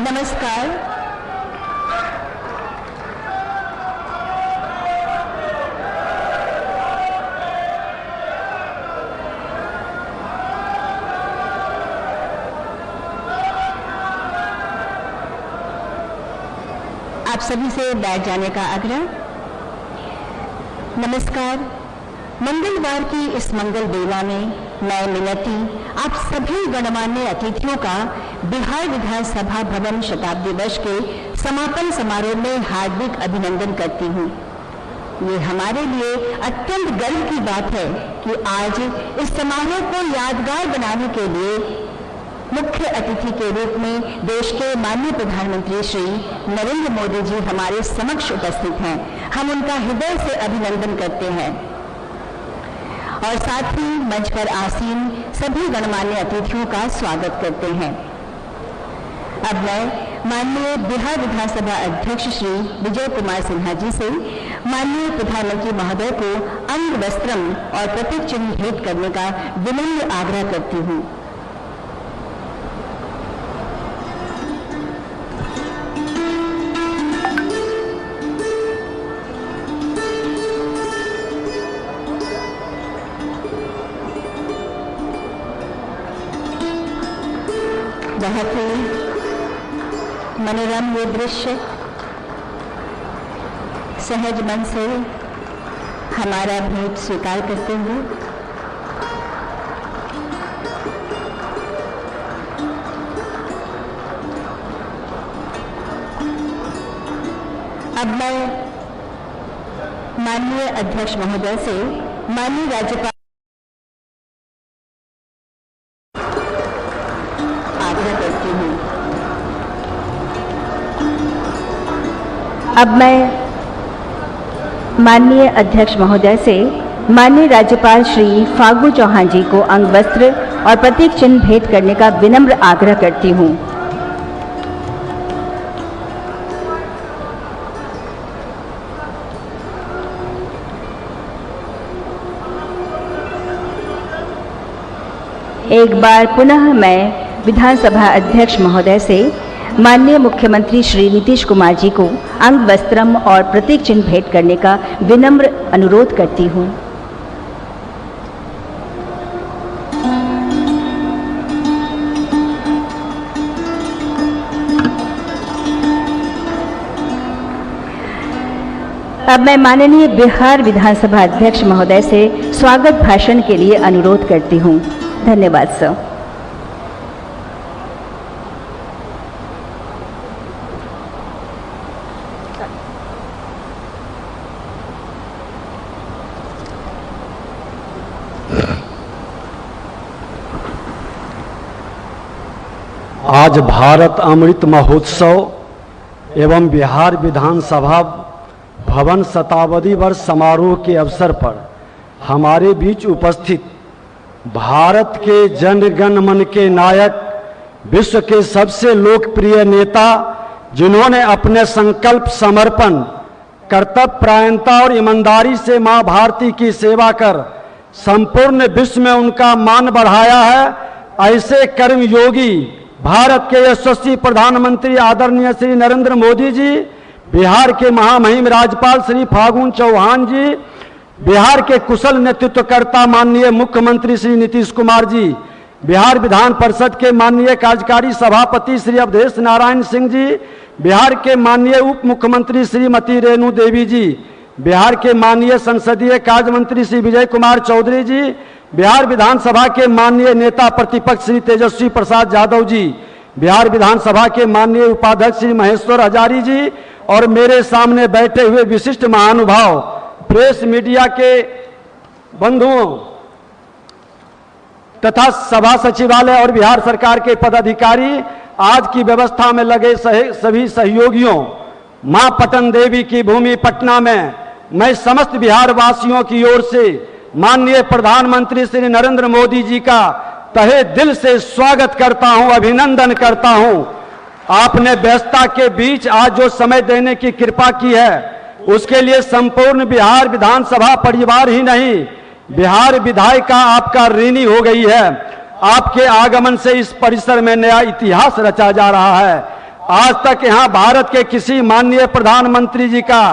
नमस्कार। आप सभी से बैठ जाने का आग्रह। नमस्कार। मंगलवार की इस मंगल बेला में मैं मिनती आप सभी गणमान्य अतिथियों का बिहार विधानसभा भवन शताब्दी वर्ष के समापन समारोह में हार्दिक अभिनंदन करती हूँ। ये हमारे लिए अत्यंत गर्व की बात है कि आज इस समारोह को यादगार बनाने के लिए मुख्य अतिथि के रूप में देश के माननीय प्रधानमंत्री श्री नरेंद्र मोदी जी हमारे समक्ष उपस्थित हैं। हम उनका हृदय से अभिनंदन करते हैं और साथ ही मंच पर आसीन सभी गणमान्य अतिथियों का स्वागत करते हैं। अब मैं माननीय बिहार विधानसभा अध्यक्ष श्री विजय कुमार सिन्हा जी से माननीय प्रधानमंत्री महोदय को अंग वस्त्रम और प्रतीक चिन्ह भेंट करने का विनम्र आग्रह करती हूँ। बहुत ही मनोरम ये दृश्य सहज मन से हमारा भेंट स्वीकार करते हुए अब मैं माननीय अध्यक्ष महोदय से माननीय राज्यपाल अब मैं माननीय अध्यक्ष महोदय से माननीय राज्यपाल श्री फागू चौहान जी को अंग वस्त्र और प्रतीक चिन्ह भेंट करने का विनम्र आग्रह करती हूँ। एक बार पुनः मैं विधानसभा अध्यक्ष महोदय से माननीय मुख्यमंत्री श्री नीतीश कुमार जी को अंग वस्त्रम और प्रतीक चिन्ह भेंट करने का विनम्र अनुरोध करती हूँ। अब मैं माननीय बिहार विधानसभा अध्यक्ष महोदय से स्वागत भाषण के लिए अनुरोध करती हूँ। धन्यवाद सर। आज भारत अमृत महोत्सव एवं बिहार विधानसभा भवन शताब्दी वर्ष समारोह के अवसर पर हमारे बीच उपस्थित भारत के जनगण मन के नायक, विश्व के सबसे लोकप्रिय नेता, जिन्होंने अपने संकल्प, समर्पण, कर्तव्य परायणता और ईमानदारी से मां भारती की सेवा कर संपूर्ण विश्व में उनका मान बढ़ाया है, ऐसे कर्मयोगी भारत के यशस्वी प्रधानमंत्री आदरणीय श्री नरेंद्र मोदी जी, बिहार के महामहिम राज्यपाल श्री फागू चौहान जी, बिहार के कुशल नेतृत्वकर्ता माननीय मुख्यमंत्री श्री नीतीश कुमार जी, बिहार विधान परिषद के माननीय कार्यकारी सभापति श्री अवधेश नारायण सिंह जी, बिहार के माननीय उप मुख्यमंत्री श्रीमती रेणु देवी जी, बिहार के माननीय संसदीय कार्य मंत्री श्री विजय कुमार चौधरी जी, बिहार विधानसभा के माननीय नेता प्रतिपक्ष श्री तेजस्वी प्रसाद यादव जी, बिहार विधानसभा के माननीय उपाध्यक्ष श्री महेश्वर हजारी जी और मेरे सामने बैठे हुए विशिष्ट महानुभाव, प्रेस मीडिया के बंधुओं तथा सभा सचिवालय और बिहार सरकार के पदाधिकारी, आज की व्यवस्था में लगे सभी सहयोगियों, मां पटन देवी की भूमि पटना में मैं समस्त बिहार वासियों की ओर से माननीय प्रधानमंत्री श्री नरेंद्र मोदी जी का तहे दिल से स्वागत करता हूं, अभिनंदन करता हूं। आपने व्यस्तता के बीच आज जो समय देने की कृपा की है, उसके लिए संपूर्ण बिहार विधानसभा परिवार ही नहीं, बिहार विधायिका आपका ऋणी हो गई है। आपके आगमन से इस परिसर में नया इतिहास रचा जा रहा है। आज तक यहाँ भारत के किसी माननीय प्रधानमंत्री जी का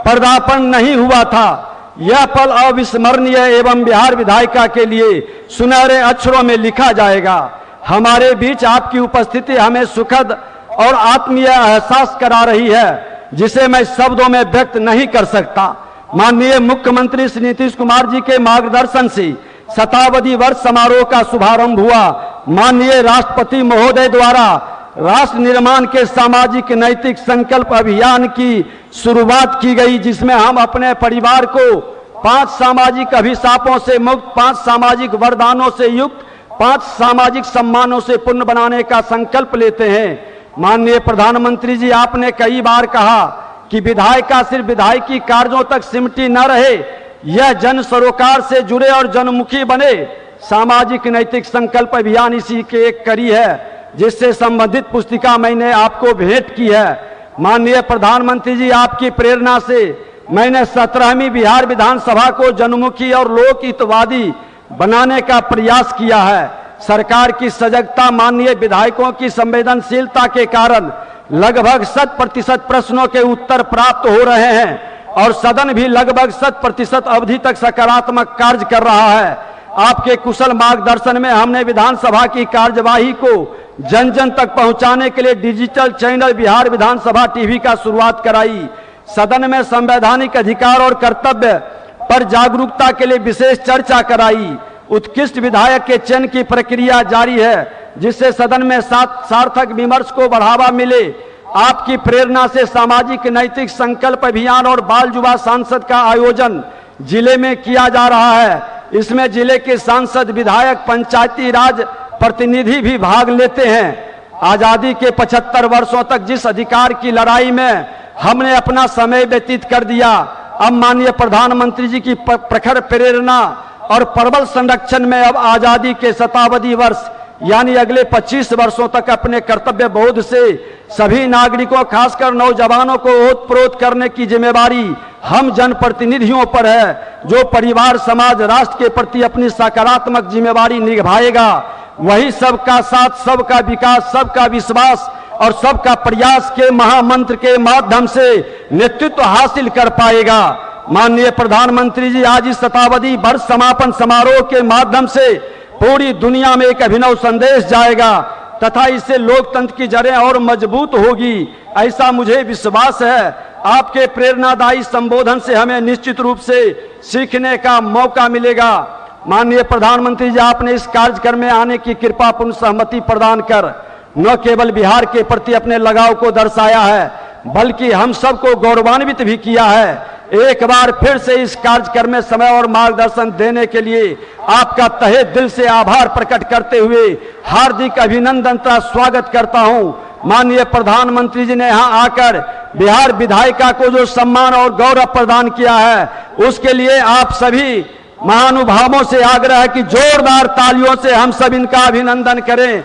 पदार्पण नहीं हुआ था। यह पल अविस्मरणीय एवं बिहार विधायिका के लिए सुनहरे अक्षरों में लिखा जाएगा। हमारे बीच आपकी उपस्थिति हमें सुखद और आत्मीय एहसास करा रही है, जिसे मैं शब्दों में व्यक्त नहीं कर सकता। माननीय मुख्यमंत्री श्री नीतीश कुमार जी के मार्गदर्शन से शताब्दी वर्ष समारोह का शुभारंभ हुआ। माननीय राष्ट्रपति महोदय द्वारा राष्ट्र निर्माण के सामाजिक नैतिक संकल्प अभियान की शुरुआत की गई, जिसमें हम अपने परिवार को 5 सामाजिक अभिशापों से मुक्त, 5 सामाजिक वरदानों से युक्त, 5 सामाजिक सम्मानों से पूर्ण बनाने का संकल्प लेते हैं। माननीय प्रधानमंत्री जी, आपने कई बार कहा कि विधायिका सिर्फ विधायिकी कार्यों तक सिमटी न रहे, यह जन सरोकार से जुड़े और जनमुखी बने। सामाजिक नैतिक संकल्प अभियान इसी के एक कड़ी है, जिससे संबंधित पुस्तिका मैंने आपको भेंट की है। माननीय प्रधानमंत्री जी, आपकी प्रेरणा से मैंने 17वीं बिहार विधानसभा को जनमुखी और लोकहितवादी बनाने का प्रयास किया है। सरकार की सजगता, माननीय विधायकों की संवेदनशीलता के कारण लगभग 100% प्रश्नों के उत्तर प्राप्त हो रहे हैं और सदन भी लगभग 100% अवधि तक सकारात्मक कार्य कर रहा है। आपके कुशल मार्गदर्शन में हमने विधानसभा की कार्यवाही को जन जन तक पहुंचाने के लिए डिजिटल चैनल बिहार विधानसभा टीवी का शुरुआत कराई। सदन में संवैधानिक अधिकार और कर्तव्य पर जागरूकता के लिए विशेष चर्चा कराई। उत्कृष्ट विधायक के चयन की प्रक्रिया जारी है, जिससे सदन में सार्थक विमर्श को बढ़ावा मिले। आपकी प्रेरणा से सामाजिक नैतिक संकल्प अभियान और बाल युवा सांसद का आयोजन जिले में किया जा रहा है। इसमें जिले के सांसद, विधायक, पंचायती राज प्रतिनिधि भी भाग लेते हैं। आजादी के 75 वर्षों तक जिस अधिकार की लड़ाई में हमने अपना समय व्यतीत कर दिया, अब माननीय प्रधानमंत्री जी की प्रखर प्रेरणा और प्रबल संरक्षण में अब आजादी के शताब्दी वर्ष यानी अगले 25 वर्षों तक अपने कर्तव्य बोध से सभी नागरिकों, खासकर नौजवानों को ओतप्रोत करने की जिम्मेवारी हम जनप्रतिनिधियों पर है। जो परिवार, समाज, राष्ट्र के प्रति अपनी सकारात्मक जिम्मेवारी निभाएगा, वही सबका साथ, सबका विकास, सबका विश्वास और सबका प्रयास के महामंत्र के माध्यम से नेतृत्व हासिल कर पाएगा। माननीय प्रधानमंत्री जी, आज इस शताब्दी वर्ष समापन समारोह के माध्यम से पूरी दुनिया में एक अभिनव संदेश जाएगा तथा इससे लोकतंत्र की जड़ें और मजबूत होगी, ऐसा मुझे विश्वास है। आपके प्रेरणादायी संबोधन से हमें निश्चित रूप से सीखने का मौका मिलेगा। माननीय प्रधानमंत्री जी, आपने इस कार्यक्रम में आने की कृपापूर्ण सहमति प्रदान कर न केवल बिहार के प्रति अपने लगाव को दर्शाया है, बल्कि हम सबको गौरवान्वित भी किया है। एक बार फिर से इस कार्यक्रम में समय और मार्गदर्शन देने के लिए आपका तहे दिल से आभार प्रकट करते हुए हार्दिक अभिनंदन तथा स्वागत करता हूं। माननीय प्रधानमंत्री जी ने यहां आकर बिहार विधायिका को जो सम्मान और गौरव प्रदान किया है, उसके लिए आप सभी महानुभावों से आग्रह है कि जोरदार तालियों से हम सब इनका अभिनंदन करें।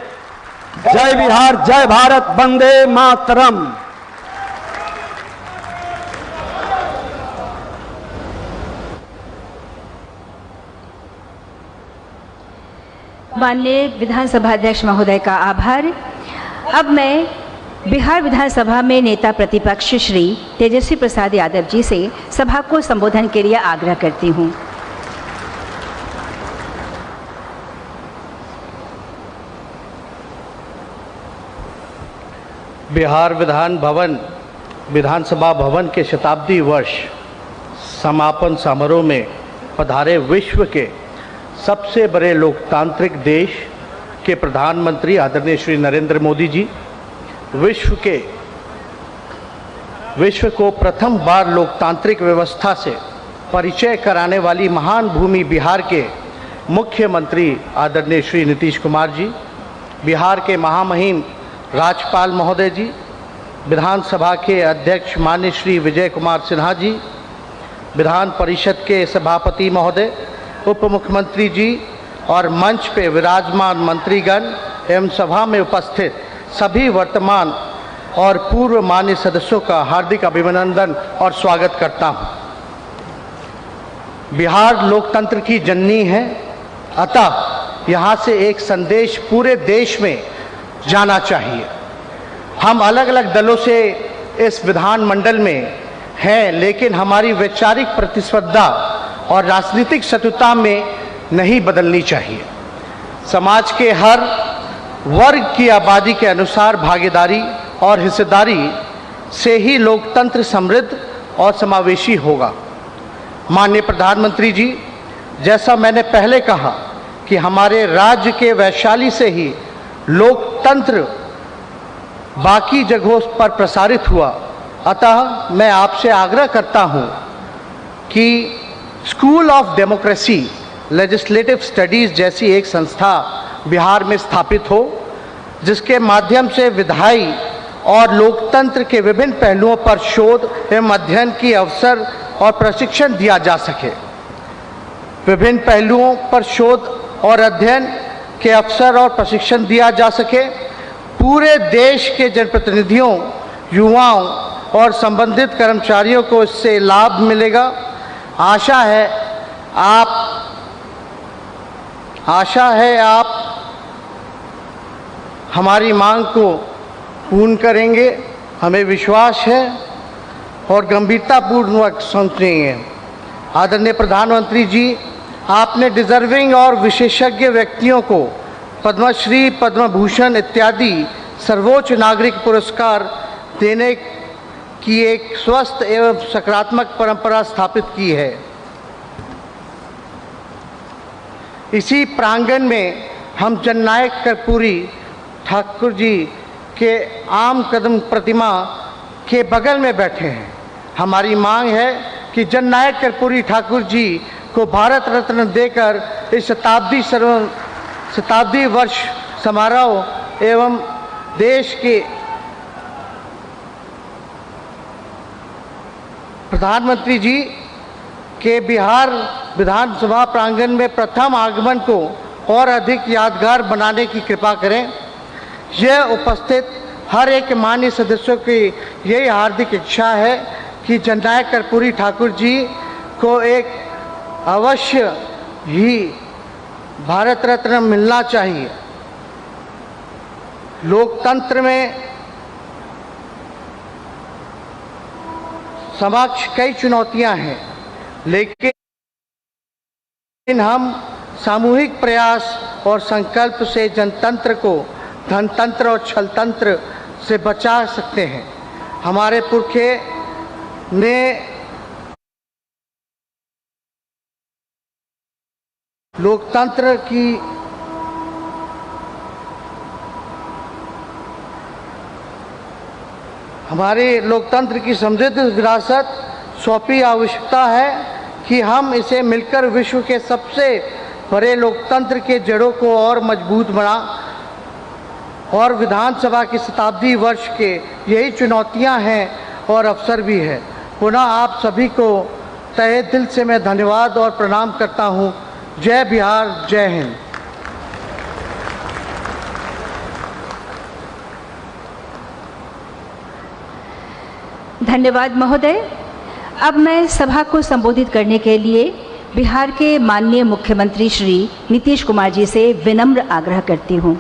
जय बिहार, जय भारत, वंदे मातरम। माननीय विधानसभा अध्यक्ष महोदय का आभार। अब मैं बिहार विधानसभा में नेता प्रतिपक्ष श्री तेजस्वी प्रसाद यादव जी से सभा को संबोधन के लिए आग्रह करती हूं। बिहार विधानसभा भवन के शताब्दी वर्ष समापन समारोह में पधारे विश्व के सबसे बड़े लोकतांत्रिक देश के प्रधानमंत्री आदरणीय श्री नरेंद्र मोदी जी, विश्व को प्रथम बार लोकतांत्रिक व्यवस्था से परिचय कराने वाली महान भूमि बिहार के मुख्यमंत्री आदरणीय श्री नीतीश कुमार जी, बिहार के महामहिम राज्यपाल महोदय जी, विधानसभा के अध्यक्ष माननीय श्री विजय कुमार सिन्हा जी, विधान परिषद के सभापति महोदय, उप मुख्यमंत्री जी और मंच पे विराजमान मंत्रीगण एवं सभा में उपस्थित सभी वर्तमान और पूर्व मान्य सदस्यों का हार्दिक अभिनंदन और स्वागत करता हूं। बिहार लोकतंत्र की जननी है, अतः यहाँ से एक संदेश पूरे देश में जाना चाहिए। हम अलग अलग दलों से इस विधानमंडल में हैं, लेकिन हमारी वैचारिक प्रतिस्पर्धा और राजनीतिक शत्रुता में नहीं बदलनी चाहिए। समाज के हर वर्ग की आबादी के अनुसार भागीदारी और हिस्सेदारी से ही लोकतंत्र समृद्ध और समावेशी होगा। माननीय प्रधानमंत्री जी, जैसा मैंने पहले कहा कि हमारे राज्य के वैशाली से ही लोकतंत्र बाकी जगहों पर प्रसारित हुआ, अतः मैं आपसे आग्रह करता हूं कि school of democracy legislative studies जैसी एक संस्था बिहार में स्थापित हो, जिसके माध्यम से विधायी और लोकतंत्र के विभिन्न पहलुओं पर शोध एवं अध्ययन की अवसर और प्रशिक्षण दिया जा सके। विभिन्न पहलुओं पर शोध और अध्ययन के अवसर और प्रशिक्षण दिया जा सके। पूरे देश के जनप्रतिनिधियों, युवाओं और संबंधित कर्मचारियों को इससे लाभ मिलेगा। आशा है आप हमारी मांग को पूर्ण करेंगे, हमें विश्वास है और गंभीरतापूर्वक समझेंगे। आदरणीय प्रधानमंत्री जी, आपने डिजर्विंग और विशेषज्ञ व्यक्तियों को पद्मश्री, पद्म भूषण इत्यादि सर्वोच्च नागरिक पुरस्कार देने की एक स्वस्थ एवं सकारात्मक परंपरा स्थापित की है। इसी प्रांगण में हम जननायक कर्पूरी ठाकुर जी के आम कदम प्रतिमा के बगल में बैठे हैं। हमारी मांग है कि जननायक कर्पूरी ठाकुर जी को भारत रत्न देकर इस शताब्दी वर्ष समारोह एवं देश के प्रधानमंत्री जी के बिहार विधानसभा प्रांगण में प्रथम आगमन को और अधिक यादगार बनाने की कृपा करें। यह उपस्थित हर एक माननीय सदस्यों की यही हार्दिक इच्छा है कि जननायक कर्पूरी ठाकुर जी को एक अवश्य ही भारत रत्न मिलना चाहिए। लोकतंत्र में समक्ष कई चुनौतियां हैं, लेकिन हम सामूहिक प्रयास और संकल्प से जनतंत्र को धनतंत्र और छलतंत्र से बचा सकते हैं। हमारे पुरखे ने लोकतंत्र की समृद्ध विरासत सौंपी। आवश्यकता है कि हम इसे मिलकर विश्व के सबसे बड़े लोकतंत्र के जड़ों को और मजबूत बना। और विधानसभा की शताब्दी वर्ष के यही चुनौतियां हैं और अवसर भी है। पुनः आप सभी को तहे दिल से मैं धन्यवाद और प्रणाम करता हूं। जय बिहार, जय हिंद। धन्यवाद महोदय। अब मैं सभा को संबोधित करने के लिए बिहार के माननीय मुख्यमंत्री श्री नीतीश कुमार जी से विनम्र आग्रह करती हूं।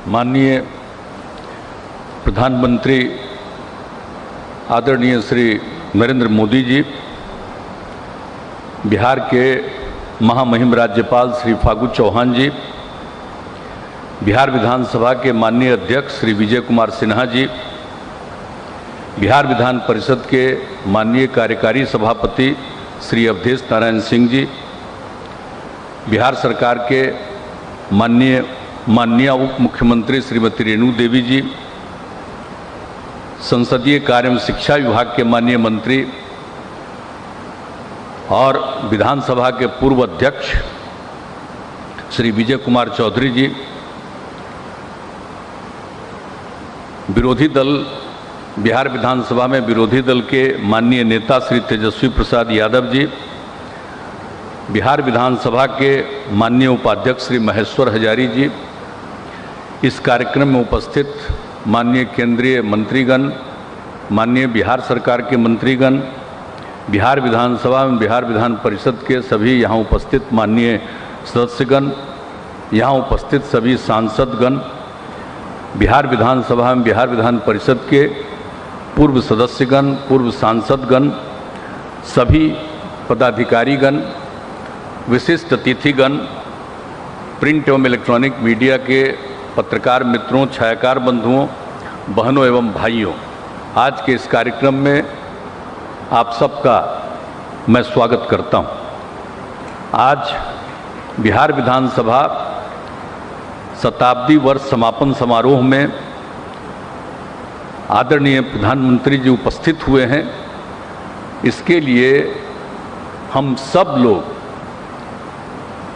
माननीय प्रधानमंत्री आदरणीय श्री नरेंद्र मोदी जी, बिहार के महामहिम राज्यपाल श्री फागू चौहान जी, बिहार विधानसभा के माननीय अध्यक्ष श्री विजय कुमार सिन्हा जी, बिहार विधान परिषद के माननीय कार्यकारी सभापति श्री अवधेश नारायण सिंह जी, बिहार सरकार के माननीय उप मुख्यमंत्री श्रीमती रेणु देवी जी, संसदीय कार्य एवं शिक्षा विभाग के माननीय मंत्री और विधानसभा के पूर्व अध्यक्ष श्री विजय कुमार चौधरी जी, विरोधी दल बिहार विधानसभा में विरोधी दल के माननीय नेता श्री तेजस्वी प्रसाद यादव जी, बिहार विधानसभा के माननीय उपाध्यक्ष श्री महेश्वर हजारी जी, इस कार्यक्रम में उपस्थित माननीय केंद्रीय मंत्रीगण, माननीय बिहार सरकार के मंत्रीगण, बिहार विधानसभा एवं बिहार विधान परिषद के सभी यहाँ उपस्थित माननीय सदस्यगण, यहाँ उपस्थित सभी सांसदगण, बिहार विधानसभा एवं बिहार विधान परिषद के पूर्व सदस्यगण, पूर्व सांसदगण, सभी पदाधिकारीगण, विशिष्ट अतिथिगण, प्रिंट एवं इलेक्ट्रॉनिक मीडिया के पत्रकार मित्रों, छायाकार बंधुओं, बहनों एवं भाइयों, आज के इस कार्यक्रम में आप सबका मैं स्वागत करता हूं। आज बिहार विधानसभा शताब्दी वर्ष समापन समारोह में आदरणीय प्रधानमंत्री जी उपस्थित हुए हैं। इसके लिए हम सब लोग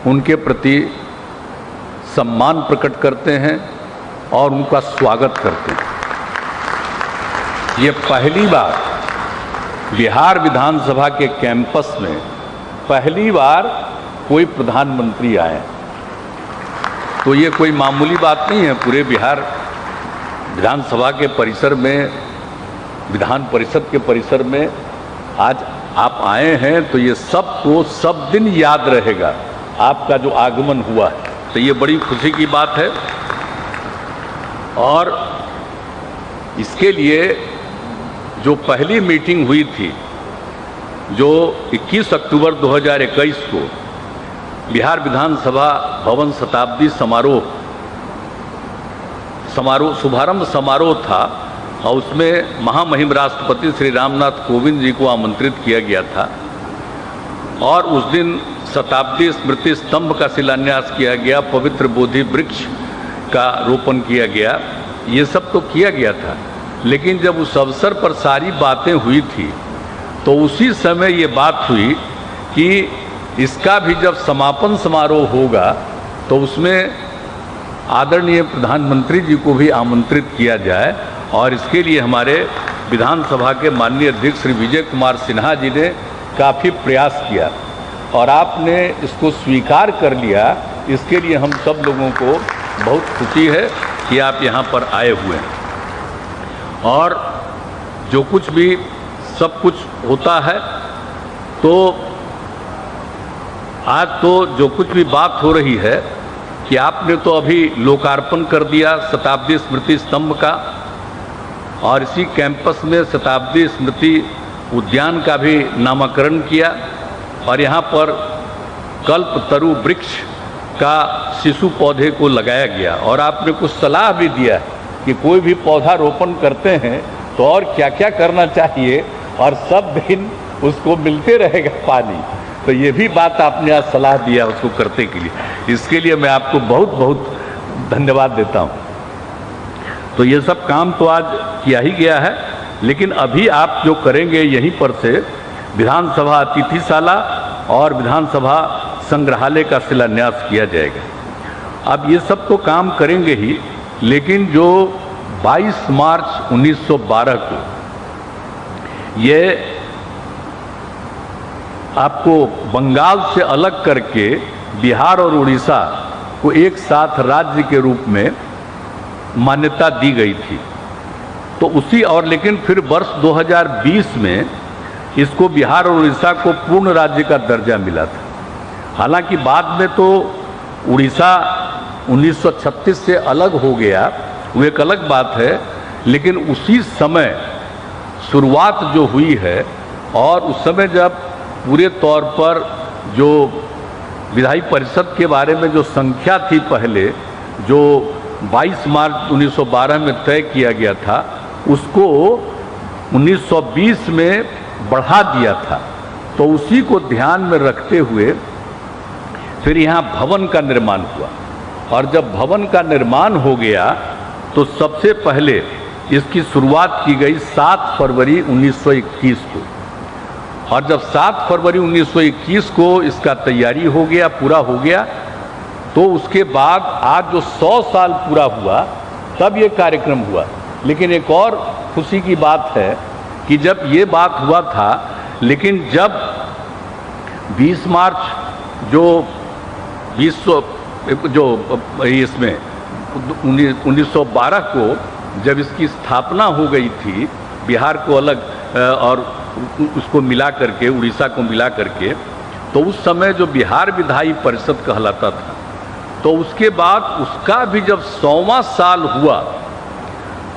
उनके प्रति सम्मान प्रकट करते हैं और उनका स्वागत करते हैं। ये पहली बार बिहार विधानसभा के कैंपस में पहली बार कोई प्रधानमंत्री आए, तो ये कोई मामूली बात नहीं है। पूरे बिहार विधानसभा के परिसर में, विधान परिषद के परिसर में आज आप आए हैं, तो ये सबको सब दिन याद रहेगा आपका जो आगमन हुआ है, तो ये बड़ी खुशी की बात है। और इसके लिए जो पहली मीटिंग हुई थी, जो 21 अक्टूबर 2021 को बिहार विधानसभा भवन शताब्दी शुभारंभ समारोह था, और उसमें महामहिम राष्ट्रपति श्री रामनाथ कोविंद जी को आमंत्रित किया गया था, और उस दिन शताब्दी स्मृति स्तंभ का शिलान्यास किया गया, पवित्र बोधि वृक्ष का रोपण किया गया, ये सब तो किया गया था। लेकिन जब उस अवसर पर सारी बातें हुई थी, तो उसी समय ये बात हुई कि इसका भी जब समापन समारोह होगा तो उसमें आदरणीय प्रधानमंत्री जी को भी आमंत्रित किया जाए, और इसके लिए हमारे विधानसभा के माननीय अध्यक्ष श्री विजय कुमार सिन्हा जी ने काफ़ी प्रयास किया, और आपने इसको स्वीकार कर लिया। इसके लिए हम सब लोगों को बहुत खुशी है कि आप यहाँ पर आए हुए हैं। और जो कुछ भी सब कुछ होता है, तो आज तो जो कुछ भी बात हो रही है कि आपने तो अभी लोकार्पण कर दिया शताब्दी स्मृति स्तंभ का, और इसी कैंपस में शताब्दी स्मृति उद्यान का भी नामकरण किया, और यहाँ पर कल्पतरु वृक्ष का शिशु पौधे को लगाया गया, और आपने कुछ सलाह भी दिया कि कोई भी पौधा रोपण करते हैं तो और क्या क्या करना चाहिए, और सब दिन उसको मिलते रहेगा पानी। तो ये भी बात आपने आज सलाह दिया उसको करने के लिए, इसके लिए मैं आपको बहुत बहुत धन्यवाद देता हूँ। तो ये सब काम तो आज किया ही गया है, लेकिन अभी आप जो करेंगे यहीं पर से विधानसभा अतिथिशाला और विधानसभा संग्रहालय का शिलान्यास किया जाएगा। अब ये सब तो काम करेंगे ही, लेकिन जो 22 मार्च 1912 को ये आपको बंगाल से अलग करके बिहार और उड़ीसा को एक साथ राज्य के रूप में मान्यता दी गई थी, तो उसी और लेकिन फिर वर्ष 2020 में इसको बिहार और उड़ीसा को पूर्ण राज्य का दर्जा मिला था। हालांकि बाद में तो उड़ीसा 1936 से अलग हो गया, वो एक अलग बात है, लेकिन उसी समय शुरुआत जो हुई है, और उस समय जब पूरे तौर पर जो विधायी परिषद के बारे में जो संख्या थी पहले, जो 22 मार्च 1912 में तय किया गया था, उसको 1920 में बढ़ा दिया था। तो उसी को ध्यान में रखते हुए फिर यहाँ भवन का निर्माण हुआ, और जब भवन का निर्माण हो गया तो सबसे पहले इसकी शुरुआत की गई 7 फरवरी 1921 को, और जब 7 फरवरी 1921 को इसका तैयारी हो गया, पूरा हो गया, तो उसके बाद आज जो 100 साल पूरा हुआ तब ये कार्यक्रम हुआ। लेकिन एक और खुशी की बात है कि जब ये बात हुआ था, लेकिन जब 20 मार्च जो 1912 को जब इसकी स्थापना हो गई थी, बिहार को अलग और उसको मिला करके, उड़ीसा को मिला करके, तो उस समय जो बिहार विधायी परिषद कहलाता था, तो उसके बाद उसका भी जब 100वां साल हुआ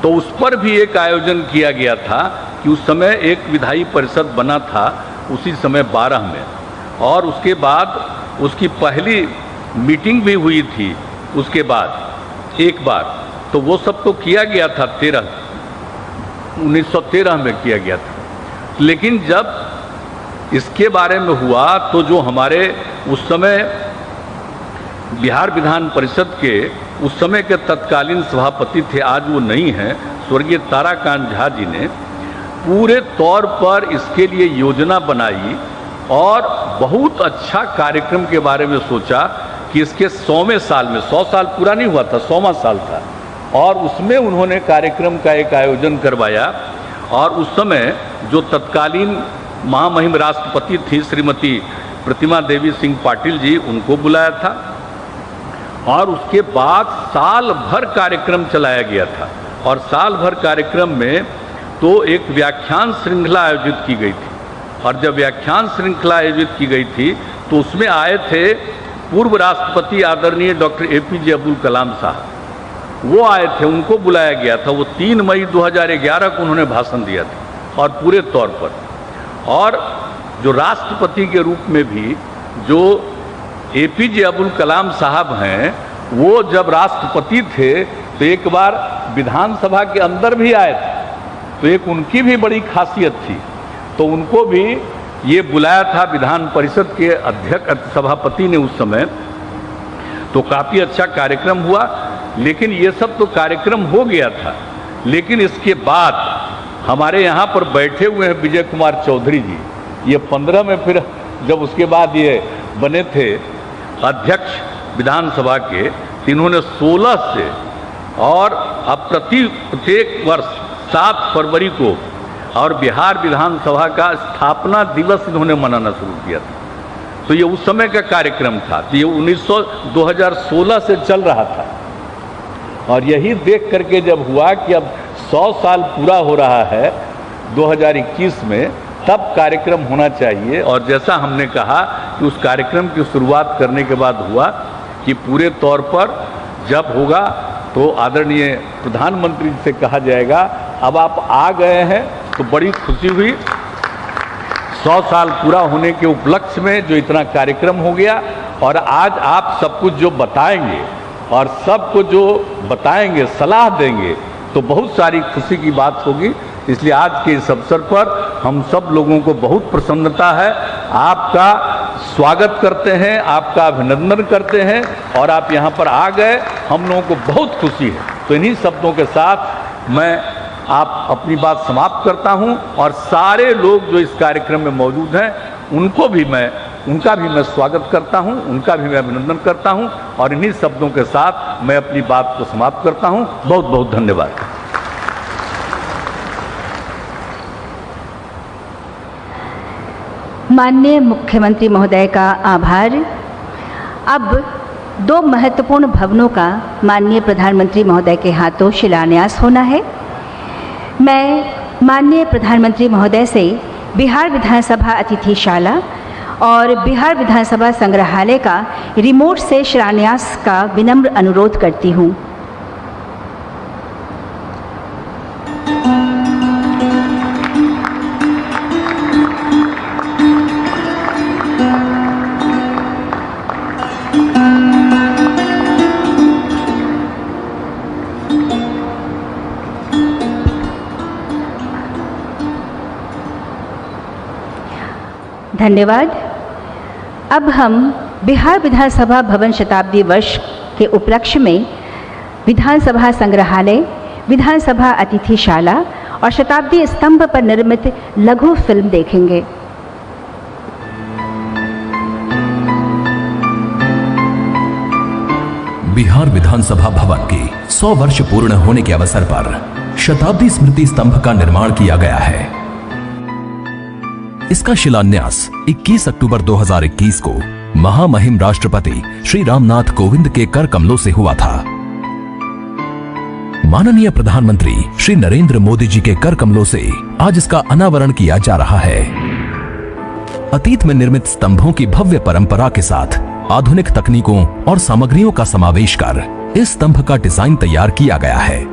तो उस पर भी एक आयोजन किया गया था कि उस समय एक विधायी परिषद बना था उसी समय 12 में, और उसके बाद उसकी पहली मीटिंग भी हुई थी उसके बाद एक बार, तो वो सब तो किया गया था 1913 में किया गया था। लेकिन जब इसके बारे में हुआ तो जो हमारे उस समय बिहार विधान परिषद के उस समय के तत्कालीन सभापति थे, आज वो नहीं हैं, स्वर्गीय ताराकांत झा जी ने पूरे तौर पर इसके लिए योजना बनाई और बहुत अच्छा कार्यक्रम के बारे में सोचा कि इसके 100वें साल में, 100 साल पूरा नहीं हुआ था, 100वां साल था, और उसमें उन्होंने कार्यक्रम का एक आयोजन करवाया। और उस समय जो तत्कालीन महामहिम राष्ट्रपति थी श्रीमती प्रतिमा देवी सिंह पाटिल जी, उनको बुलाया था, और उसके बाद साल भर कार्यक्रम चलाया गया था। और साल भर कार्यक्रम में तो एक व्याख्यान श्रृंखला आयोजित की गई थी, और जब व्याख्यान श्रृंखला आयोजित की गई थी तो उसमें आए थे पूर्व राष्ट्रपति आदरणीय डॉक्टर APJ अब्दुल कलाम साहब, वो आए थे, उनको बुलाया गया था। वो 3 मई 2011 को उन्होंने भाषण दिया था, और पूरे तौर पर। और जो राष्ट्रपति के रूप में भी जो APJ अब्दुल कलाम साहब हैं, वो जब राष्ट्रपति थे तो एक बार विधानसभा के अंदर भी आए थे, तो एक उनकी भी बड़ी खासियत थी, तो उनको भी ये बुलाया था विधान परिषद के अध्यक्ष सभापति ने उस समय। तो काफ़ी अच्छा कार्यक्रम हुआ। लेकिन ये सब तो कार्यक्रम हो गया था, लेकिन इसके बाद हमारे यहाँ पर बैठे हुए हैं विजय कुमार चौधरी जी, ये 15 में फिर जब उसके बाद ये बने थे अध्यक्ष विधानसभा के, इन्होंने 16 से और अब प्रत्येक वर्ष 7 फरवरी को और बिहार विधानसभा का स्थापना दिवस इन्होंने मनाना शुरू किया था। तो ये उस समय का कार्यक्रम था, तो ये 2016 से चल रहा था। और यही देख करके जब हुआ कि अब 100 साल पूरा हो रहा है 2021 में, तब कार्यक्रम होना चाहिए। और जैसा हमने कहा कि उस कार्यक्रम की शुरुआत करने के बाद हुआ कि पूरे तौर पर जब होगा तो आदरणीय प्रधानमंत्री से कहा जाएगा अब आप आ गए हैं, तो बड़ी खुशी हुई। 100 साल पूरा होने के उपलक्ष्य में जो इतना कार्यक्रम हो गया, और आज आप सब कुछ जो बताएंगे और सबको जो बताएंगे, सलाह देंगे, तो बहुत सारी खुशी की बात होगी। इसलिए आज के इस अवसर पर हम सब लोगों को बहुत प्रसन्नता है, आपका स्वागत करते हैं, आपका अभिनंदन करते हैं, और आप यहाँ पर आ गए, हम लोगों को बहुत खुशी है। तो इन्हीं शब्दों के साथ मैं आप अपनी बात समाप्त करता हूं, और सारे लोग जो इस कार्यक्रम में मौजूद हैं उनका भी मैं स्वागत करता हूं, उनका भी मैं अभिनंदन करता हूं, और इन्हीं शब्दों के साथ मैं अपनी बात को समाप्त करता हूं। बहुत बहुत धन्यवाद। माननीय मुख्यमंत्री महोदय का आभार। अब 2 महत्वपूर्ण भवनों का माननीय प्रधानमंत्री महोदय के हाथों शिलान्यास होना है। मैं माननीय प्रधानमंत्री महोदय से बिहार विधानसभा अतिथिशाला और बिहार विधानसभा संग्रहालय का रिमोट से शिलान्यास का विनम्र अनुरोध करती हूँ। धन्यवाद। अब हम बिहार विधानसभा भवन शताब्दी वर्ष के उपलक्ष्य में विधानसभा संग्रहालय, विधानसभा अतिथिशाला और शताब्दी स्तंभ पर निर्मित लघु फिल्म देखेंगे। बिहार विधानसभा भवन के 100 वर्ष पूर्ण होने के अवसर पर शताब्दी स्मृति स्तंभ का निर्माण किया गया है। इसका शिलान्यास 21 अक्टूबर 2021 को महामहिम राष्ट्रपति श्री रामनाथ कोविंद के कर कमलों से हुआ था। माननीय प्रधानमंत्री श्री नरेंद्र मोदी जी के कर कमलों से आज इसका अनावरण किया जा रहा है। अतीत में निर्मित स्तंभों की भव्य परंपरा के साथ आधुनिक तकनीकों और सामग्रियों का समावेश कर इस स्तंभ का डिजाइन तैयार किया गया है।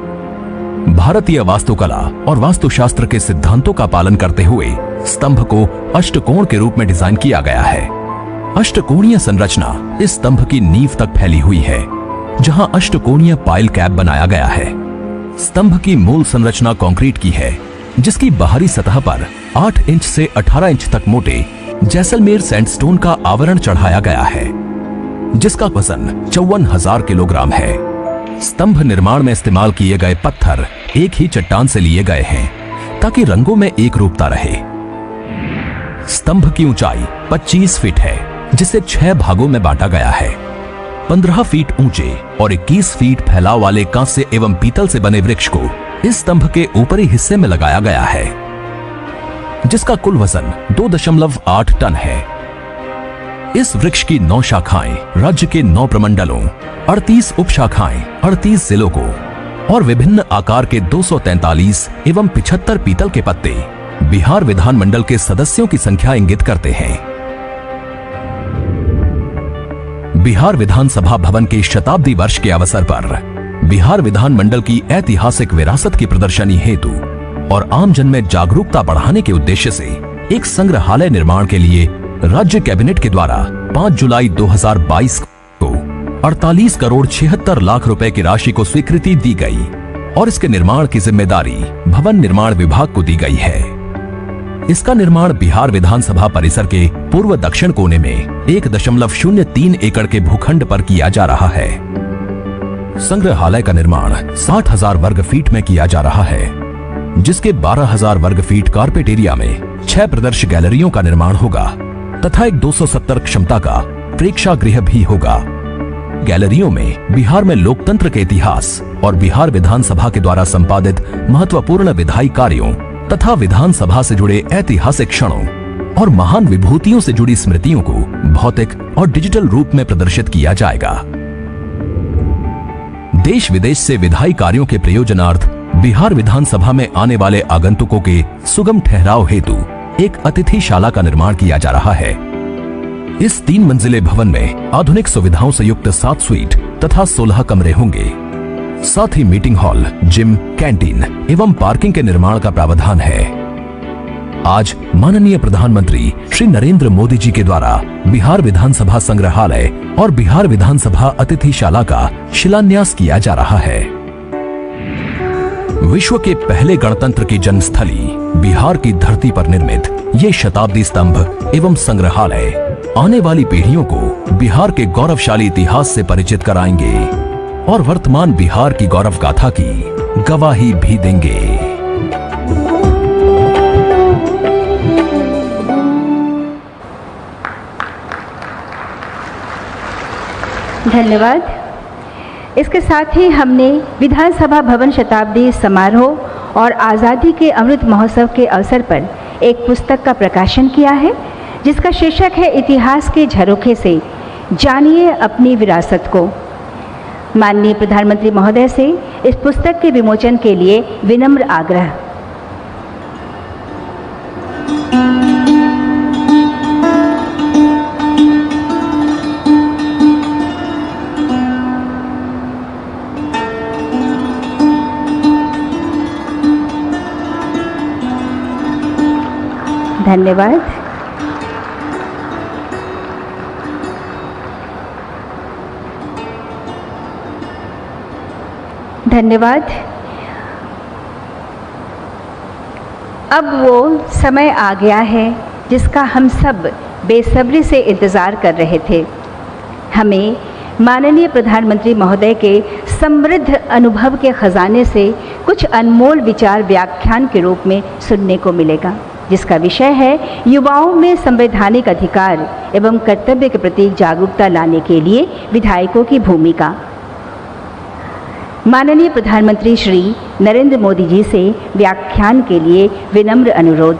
भारतीय वास्तुकला और वास्तुशास्त्र के सिद्धांतों का पालन करते हुए स्तंभ को अष्टकोण के रूप में डिजाइन किया गया है। अष्टकोणीय संरचना इस स्तंभ की नींव तक फैली हुई है, जहां अष्टकोणीय पाइल कैप बनाया गया है। स्तंभ की मूल संरचना कंक्रीट की है, जिसकी बाहरी सतह पर 8 इंच से 18 इंच तक मोटे जैसलमेर सैंडस्टोन का आवरण चढ़ाया गया है, जिसका वजन 54,000 किलोग्राम है। स्तंभ निर्माण में इस्तेमाल किए गए पत्थर एक ही चट्टान से लिए गए हैं, ताकि रंगों में एक रूपता रहे। स्तंभ की ऊंचाई 25 फीट है, जिसे 6 भागों में बांटा गया है। 15 फीट ऊंचे और 21 फीट फैलाव वाले कांस्य एवं पीतल से बने वृक्ष को इस स्तंभ के ऊपरी हिस्से में लगाया गया है, जिसका कुल वजन 2.8 टन है। इस वृक्ष की 9 शाखाएं राज्य के 9 प्रमंडलों, 38 उपशाखाएं 38 जिलों को और विभिन्न आकार के 243 एवं 75 पीतल के पत्ते बिहार विधानमंडल के सदस्यों की संख्या इंगित करते हैं। बिहार विधानसभा भवन के शताब्दी वर्ष के अवसर पर बिहार विधानमंडल की ऐतिहासिक विरासत की प्रदर्शनी हेतु और आम जन में जागरूकता बढ़ाने के उद्देश्य से एक संग्रहालय निर्माण के लिए राज्य कैबिनेट के द्वारा 5 जुलाई 2022 को 48 करोड़ 76 लाख रुपए की राशि को स्वीकृति दी गई और इसके निर्माण की जिम्मेदारी भवन निर्माण विभाग को दी गई है। इसका निर्माण बिहार विधानसभा परिसर के पूर्व दक्षिण कोने में 1.03 एकड़ के भूखंड पर किया जा रहा है। संग्रहालय का निर्माण 60,000 वर्ग फीट में किया जा रहा है, जिसके 12,000 वर्ग फीट कारपेट एरिया में 6 प्रदर्श गैलरियों का निर्माण होगा तथा एक 270 क्षमता का प्रेक्षागृह भी होगा। गैलरियों में बिहार में लोकतंत्र के इतिहास और बिहार विधानसभा के द्वारा संपादित महत्वपूर्ण विधायी कार्यों तथा विधानसभा से जुड़े ऐतिहासिक क्षणों और महान विभूतियों से जुड़ी स्मृतियों को भौतिक और डिजिटल रूप में प्रदर्शित किया जाएगा। देश विदेश से विधायी कार्यों के प्रयोजनार्थ बिहार विधानसभा में आने वाले आगंतुकों के सुगम ठहराव हेतु एक अतिथिशाला का निर्माण किया जा रहा है। इस 3 मंजिले भवन में आधुनिक सुविधाओं से युक्त 7 स्वीट तथा 16 कमरे होंगे। साथ ही मीटिंग हॉल, जिम, कैंटीन एवं पार्किंग के निर्माण का प्रावधान है। आज माननीय प्रधानमंत्री श्री नरेंद्र मोदी जी के द्वारा बिहार विधानसभा संग्रहालय और बिहार विधानसभा अतिथिशाला का शिलान्यास किया जा रहा है। विश्व के पहले गणतंत्र की जन्मस्थली बिहार की धरती पर निर्मित ये शताब्दी स्तंभ एवं संग्रहालय आने वाली पीढ़ियों को बिहार के गौरवशाली इतिहास से परिचित कराएंगे और वर्तमान बिहार की गौरव गाथा की गवाही भी देंगे। धन्यवाद। इसके साथ ही हमने विधानसभा भवन शताब्दी समारोह और आज़ादी के अमृत महोत्सव के अवसर पर एक पुस्तक का प्रकाशन किया है, जिसका शीर्षक है इतिहास के झरोखे से जानिए अपनी विरासत को। माननीय प्रधानमंत्री महोदय से इस पुस्तक के विमोचन के लिए विनम्र आग्रह। धन्यवाद। धन्यवाद। अब वो समय आ गया है जिसका हम सब बेसब्री से इंतज़ार कर रहे थे। हमें माननीय प्रधानमंत्री महोदय के समृद्ध अनुभव के खजाने से कुछ अनमोल विचार व्याख्यान के रूप में सुनने को मिलेगा, जिसका विषय है युवाओं में संवैधानिक अधिकार एवं कर्तव्य के प्रति जागरूकता लाने के लिए विधायकों की भूमिका। माननीय प्रधानमंत्री श्री नरेंद्र मोदी जी से व्याख्यान के लिए विनम्र अनुरोध।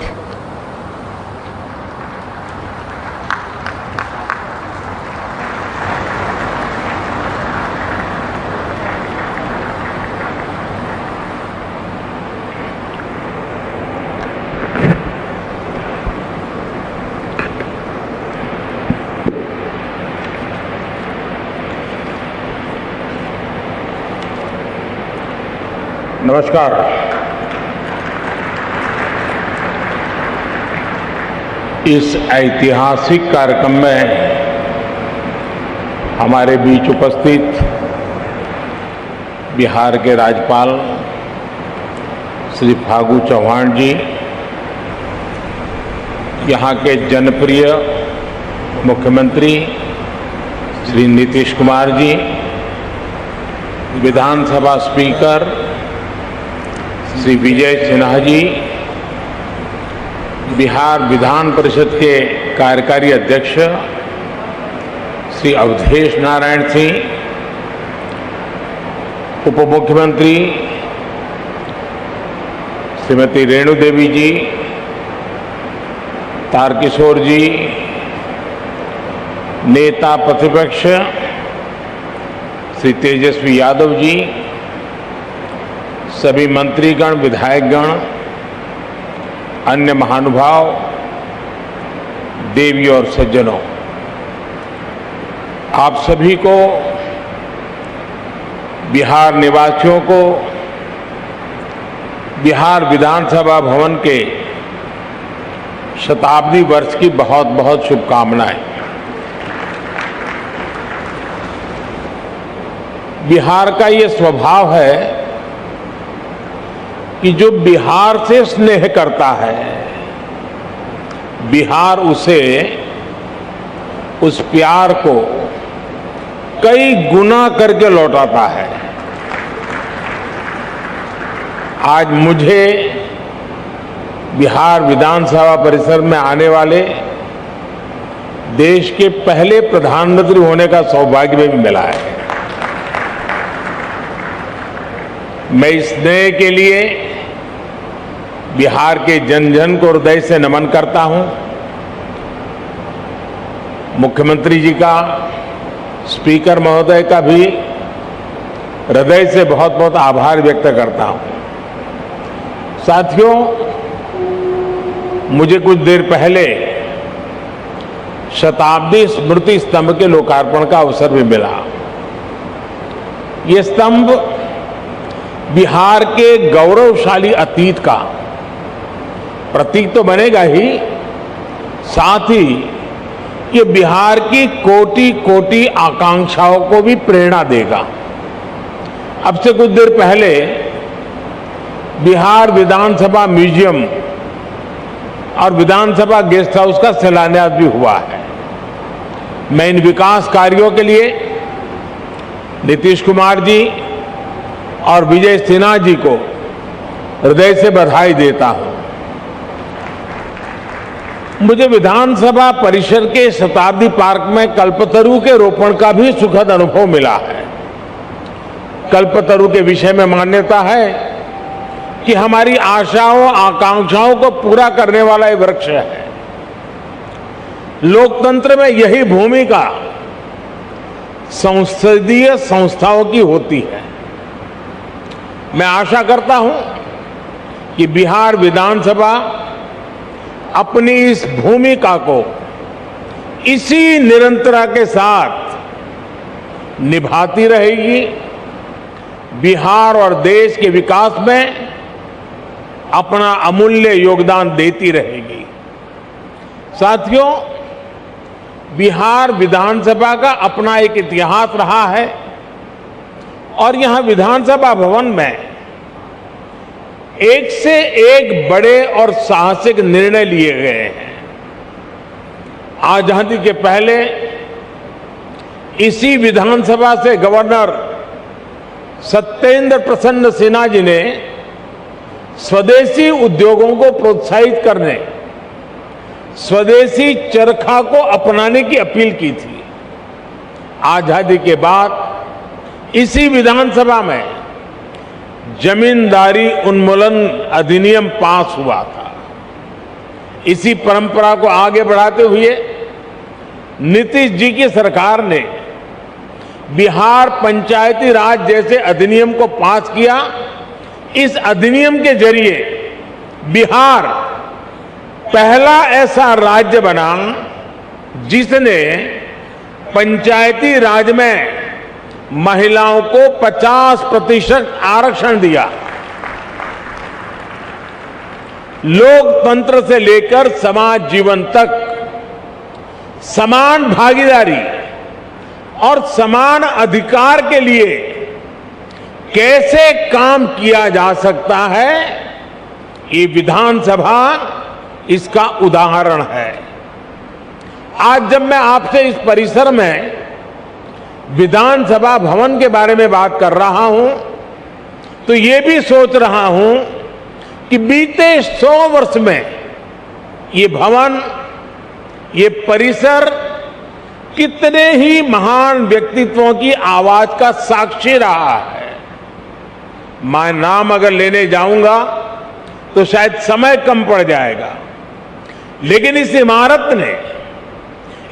नमस्कार। इस ऐतिहासिक कार्यक्रम में हमारे बीच उपस्थित बिहार के राज्यपाल श्री फागू चौहान जी, यहाँ के जनप्रिय मुख्यमंत्री श्री नीतीश कुमार जी, विधानसभा स्पीकर श्री विजय सिन्हा जी, बिहार विधान परिषद के कार्यकारी अध्यक्ष श्री अवधेश नारायण सिंह, उप मुख्यमंत्री श्रीमती रेणु देवी जी, तारकिशोर जी, नेता प्रतिपक्ष श्री तेजस्वी यादव जी, सभी मंत्रीगण, विधायकगण, अन्य महानुभाव, देवी और सज्जनों, आप सभी को, बिहार निवासियों को बिहार विधानसभा भवन के शताब्दी वर्ष की बहुत बहुत शुभकामनाएं। बिहार का ये स्वभाव है कि जो बिहार से स्नेह करता है, बिहार उसे, उस प्यार को कई गुना करके लौटाता है। आज मुझे बिहार विधानसभा परिसर में आने वाले देश के पहले प्रधानमंत्री होने का सौभाग्य भी मिला है। मैं इस स्नेह के लिए बिहार के जन जन को हृदय से नमन करता हूं। मुख्यमंत्री जी का, स्पीकर महोदय का भी हृदय से बहुत बहुत आभार व्यक्त करता हूं। साथियों, मुझे कुछ देर पहले शताब्दी स्मृति स्तंभ के लोकार्पण का अवसर भी मिला। ये स्तंभ बिहार के गौरवशाली अतीत का प्रतीक तो बनेगा ही, साथ ही ये बिहार की कोटि कोटि आकांक्षाओं को भी प्रेरणा देगा। अब से कुछ देर पहले बिहार विधानसभा म्यूजियम और विधानसभा गेस्ट हाउस का शिलान्यास भी हुआ है। मैं इन विकास कार्यों के लिए नीतीश कुमार जी और विजय सिन्हा जी को हृदय से बधाई देता हूं। मुझे विधानसभा परिसर के शताब्दी पार्क में कल्पतरु के रोपण का भी सुखद अनुभव मिला है। कल्पतरु के विषय में मान्यता है कि हमारी आशाओं, आकांक्षाओं को पूरा करने वाला ये वृक्ष है। लोकतंत्र में यही भूमिका संसदीय संस्थाओं की होती है। मैं आशा करता हूं कि बिहार विधानसभा अपनी इस भूमिका को इसी निरंतरता के साथ निभाती रहेगी, बिहार और देश के विकास में अपना अमूल्य योगदान देती रहेगी। साथियों, बिहार विधानसभा का अपना एक इतिहास रहा है और यहां विधानसभा भवन में एक से एक बड़े और साहसिक निर्णय लिए गए हैं। आजादी के पहले इसी विधानसभा से गवर्नर सत्येंद्र प्रसन्न सिन्हा जी ने स्वदेशी उद्योगों को प्रोत्साहित करने, स्वदेशी चरखा को अपनाने की अपील की थी। आजादी के बाद इसी विधानसभा में जमींदारी उन्मूलन अधिनियम पास हुआ था। इसी परंपरा को आगे बढ़ाते हुए नीतीश जी की सरकार ने बिहार पंचायती राज जैसे अधिनियम को पास किया। इस अधिनियम के जरिए बिहार पहला ऐसा राज्य बना जिसने पंचायती राज में महिलाओं को 50% आरक्षण दिया। लोकतंत्र से लेकर समाज जीवन तक समान भागीदारी और समान अधिकार के लिए कैसे काम किया जा सकता है, ये विधानसभा इसका उदाहरण है। आज जब मैं आपसे इस परिसर में विधानसभा भवन के बारे में बात कर रहा हूं, तो ये भी सोच रहा हूं कि बीते 100 वर्ष में ये भवन, ये परिसर कितने ही महान व्यक्तित्वों की आवाज का साक्षी रहा है। मैं नाम अगर लेने जाऊंगा तो शायद समय कम पड़ जाएगा, लेकिन इस इमारत ने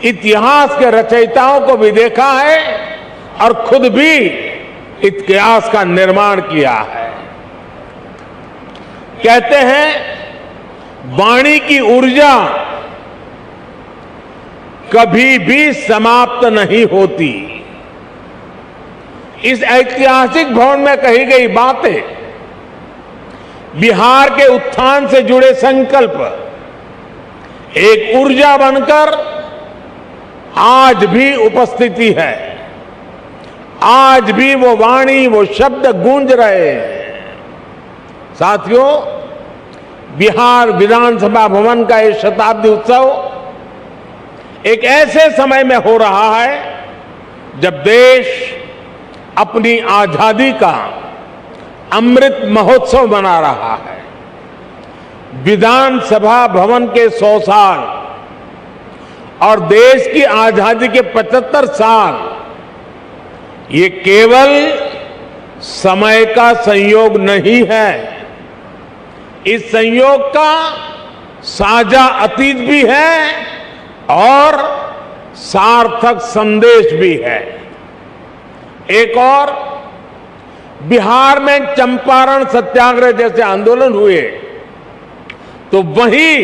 इतिहास के रचयिताओं को भी देखा है और खुद भी इतिहास का निर्माण किया है। कहते हैं वाणी की ऊर्जा कभी भी समाप्त नहीं होती। इस ऐतिहासिक भवन में कही गई बातें, बिहार के उत्थान से जुड़े संकल्प एक ऊर्जा बनकर आज भी उपस्थिति है। आज भी वो वाणी, वो शब्द गूंज रहे हैं। साथियों, बिहार विधानसभा भवन का ये शताब्दी उत्सव एक ऐसे समय में हो रहा है जब देश अपनी आजादी का अमृत महोत्सव मना रहा है। विधानसभा भवन के 100 साल और देश की आजादी के 75 साल, ये केवल समय का संयोग नहीं है, इस संयोग का साझा अतीत भी है और सार्थक संदेश भी है। एक और, बिहार में चंपारण सत्याग्रह जैसे आंदोलन हुए तो वहीं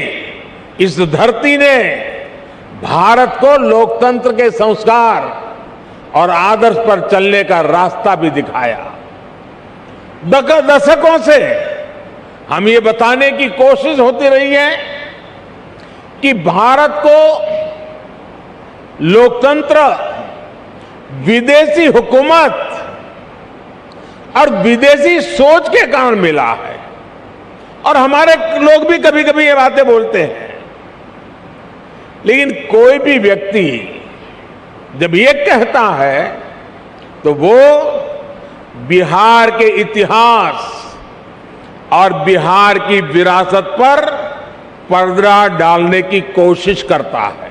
इस धरती ने भारत को लोकतंत्र के संस्कार और आदर्श पर चलने का रास्ता भी दिखाया। दशकों से हम ये बताने की कोशिश होती रही है कि भारत को लोकतंत्र विदेशी हुकूमत और विदेशी सोच के कारण मिला है, और हमारे लोग भी कभी कभी ये बातें बोलते हैं। लेकिन कोई भी व्यक्ति जब ये कहता है तो वो बिहार के इतिहास और बिहार की विरासत पर पर्दा डालने की कोशिश करता है।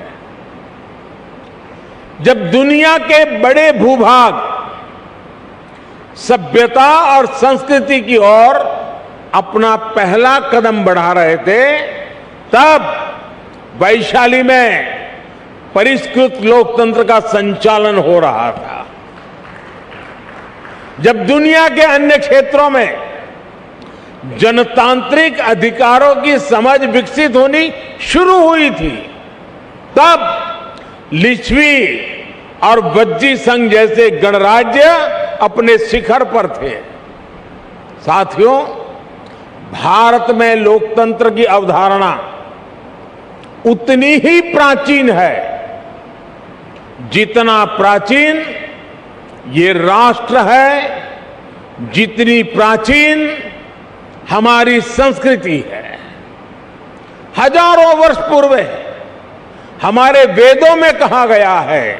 जब दुनिया के बड़े भूभाग सभ्यता और संस्कृति की ओर अपना पहला कदम बढ़ा रहे थे, तब वैशाली में परिष्कृत लोकतंत्र का संचालन हो रहा था। जब दुनिया के अन्य क्षेत्रों में जनतांत्रिक अधिकारों की समझ विकसित होनी शुरू हुई थी, तब लिच्छवी और वज्जी संघ जैसे गणराज्य अपने शिखर पर थे। साथियों, भारत में लोकतंत्र की अवधारणा उतनी ही प्राचीन है जितना प्राचीन ये राष्ट्र है, जितनी प्राचीन हमारी संस्कृति है। हजारों वर्ष पूर्व हमारे वेदों में कहा गया है,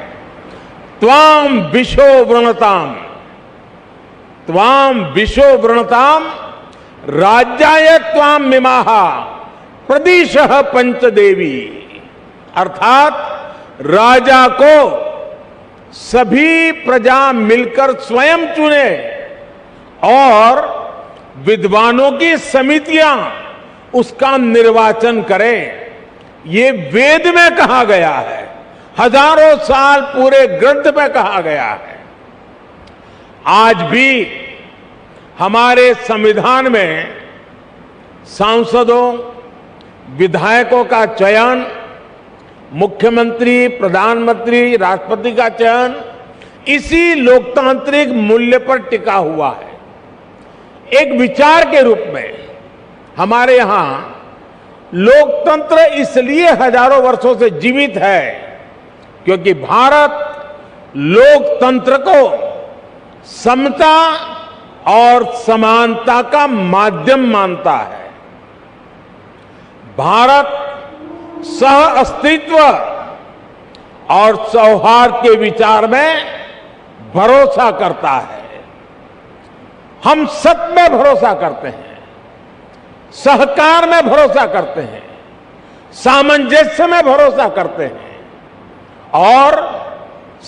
त्वाम विशो वृणताम, त्वाम विशो वृणताम राज्याय त्वाम मिमाहा प्रदिशः पंचदेवी। अर्थात राजा को सभी प्रजा मिलकर स्वयं चुने और विद्वानों की समितियां उसका निर्वाचन करें। ये वेद में कहा गया है, हजारों साल पूरे ग्रंथ में कहा गया है। आज भी हमारे संविधान में सांसदों, विधायकों का चयन, मुख्यमंत्री, प्रधानमंत्री, राष्ट्रपति का चयन इसी लोकतांत्रिक मूल्य पर टिका हुआ है। एक विचार के रूप में हमारे यहां लोकतंत्र इसलिए हजारों वर्षों से जीवित है क्योंकि भारत लोकतंत्र को समता और समानता का माध्यम मानता है। भारत सह अस्तित्व और सौहार्द के विचार में भरोसा करता है। हम सत्य में भरोसा करते हैं, सहकार में भरोसा करते हैं, सामंजस्य में भरोसा करते हैं और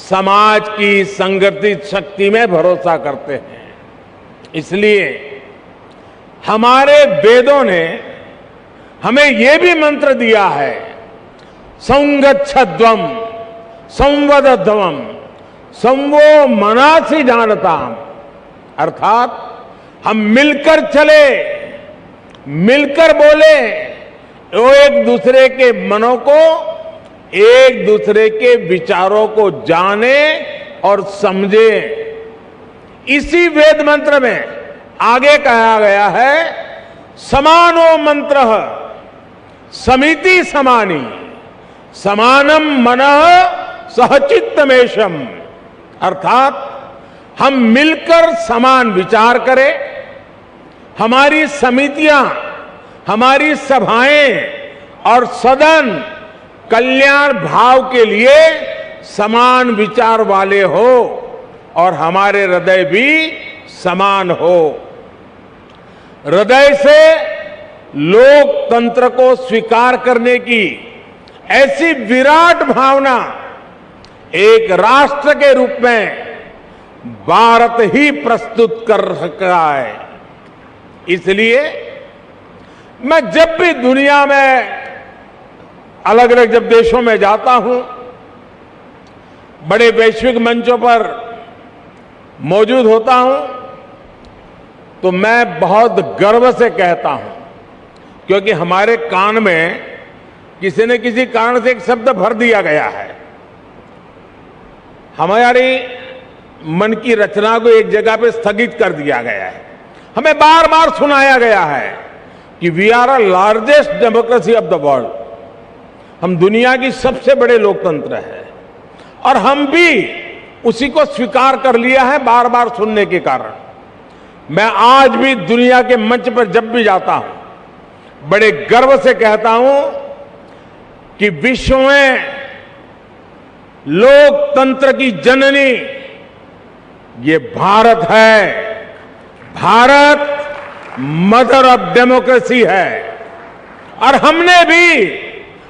समाज की संगठित शक्ति में भरोसा करते हैं। इसलिए हमारे वेदों ने हमें यह भी मंत्र दिया है, संगच्छध्वम संवदध्वम संवो मनासि जानताम, अर्थात हम मिलकर चले, मिलकर बोले, वो एक दूसरे के मनों को, एक दूसरे के विचारों को जाने और समझे। इसी वेद मंत्र में आगे कहा गया है, समानो मंत्र समिति समानी समानम मनः सहचित्तमेशम, अर्थात हम मिलकर समान विचार करें, हमारी समितियां, हमारी सभाएं और सदन कल्याण भाव के लिए समान विचार वाले हो और हमारे हृदय भी समान हो। हृदय से लोकतंत्र को स्वीकार करने की ऐसी विराट भावना एक राष्ट्र के रूप में भारत ही प्रस्तुत कर रहा है। इसलिए मैं जब भी दुनिया में अलग अलग जब देशों में जाता हूं, बड़े वैश्विक मंचों पर मौजूद होता हूं, तो मैं बहुत गर्व से कहता हूं, क्योंकि हमारे कान में किसी न किसी कारण से एक शब्द भर दिया गया है। हमारी मन की रचना को एक जगह पे स्थगित कर दिया गया है। हमें बार बार सुनाया गया है कि we are a largest democracy of the world, हम दुनिया की सबसे बड़े लोकतंत्र है, और हम भी उसी को स्वीकार कर लिया है बार बार सुनने के कारण। मैं आज भी दुनिया के मंच पर जब भी जाता हूं, बड़े गर्व से कहता हूं कि विश्व में लोकतंत्र की जननी ये भारत है। भारत मदर ऑफ डेमोक्रेसी है, और हमने भी,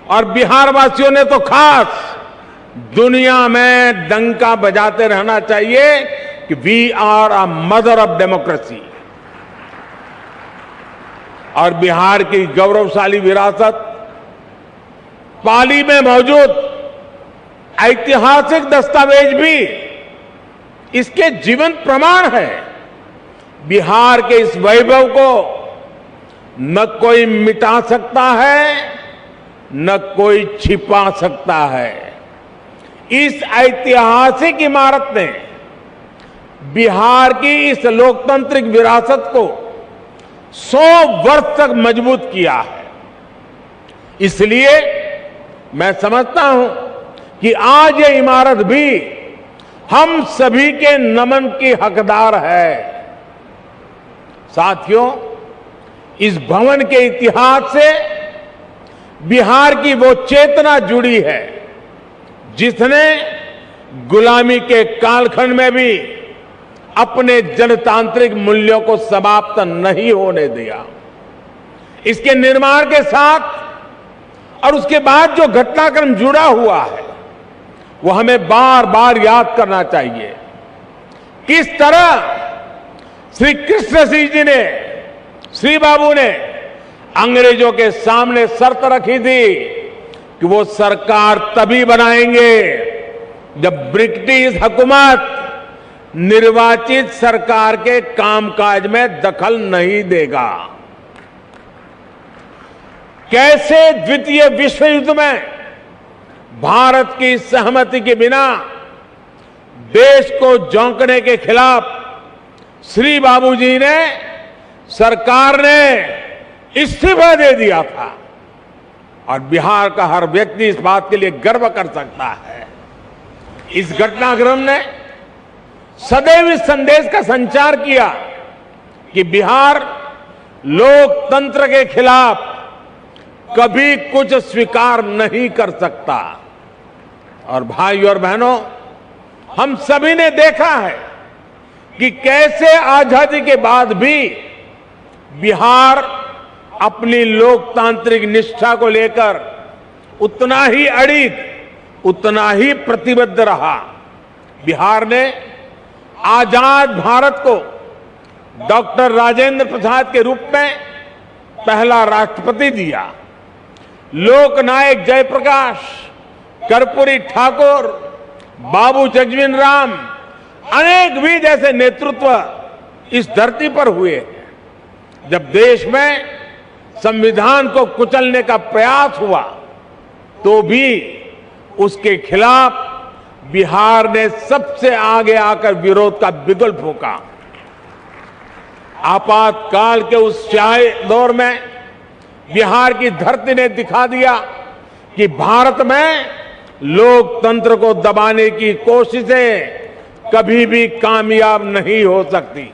और बिहार वासियों ने तो खास, दुनिया में डंका बजाते रहना चाहिए कि we are a mother of democracy. और बिहार की गौरवशाली विरासत, पाली में मौजूद ऐतिहासिक दस्तावेज भी इसके जीवंत प्रमाण है। बिहार के इस वैभव को न कोई मिटा सकता है, न कोई छिपा सकता है। इस ऐतिहासिक इमारत ने बिहार की इस लोकतांत्रिक विरासत को 100 वर्ष तक मजबूत किया है। इसलिए मैं समझता हूं कि आज ये इमारत भी हम सभी के नमन की हकदार है। साथियों, इस भवन के इतिहास से बिहार की वो चेतना जुड़ी है जिसने गुलामी के कालखंड में भी अपने जनतांत्रिक मूल्यों को समाप्त नहीं होने दिया। इसके निर्माण के साथ और उसके बाद जो घटनाक्रम जुड़ा हुआ है, वो हमें बार बार याद करना चाहिए। किस तरह श्री कृष्ण सिंह जी ने, श्री बाबू ने अंग्रेजों के सामने शर्त रखी थी कि वो सरकार तभी बनाएंगे जब ब्रिटिश हुकूमत निर्वाचित सरकार के कामकाज में दखल नहीं देगा। कैसे द्वितीय विश्व युद्ध में भारत की सहमति के बिना देश को झोंकने के खिलाफ श्री बाबूजी ने, सरकार ने इस्तीफा दे दिया था। और बिहार का हर व्यक्ति इस बात के लिए गर्व कर सकता है। इस घटनाक्रम ने सदैव इस संदेश का संचार किया कि बिहार लोकतंत्र के खिलाफ कभी कुछ स्वीकार नहीं कर सकता। और भाइयों और बहनों, हम सभी ने देखा है कि कैसे आजादी के बाद भी बिहार अपनी लोकतांत्रिक निष्ठा को लेकर उतना ही अडिग, उतना ही प्रतिबद्ध रहा। बिहार ने आजाद भारत को डॉक्टर राजेंद्र प्रसाद के रूप में पहला राष्ट्रपति दिया। लोकनायक जयप्रकाश, कर्पूरी ठाकुर, बाबू जगजीवन राम, अनेक भी जैसे नेतृत्व इस धरती पर हुए। जब देश में संविधान को कुचलने का प्रयास हुआ तो भी उसके खिलाफ बिहार ने सबसे आगे आकर विरोध का बिगुल फूंका। आपातकाल के उस स्याही दौर में बिहार की धरती ने दिखा दिया कि भारत में लोकतंत्र को दबाने की कोशिशें कभी भी कामयाब नहीं हो सकती।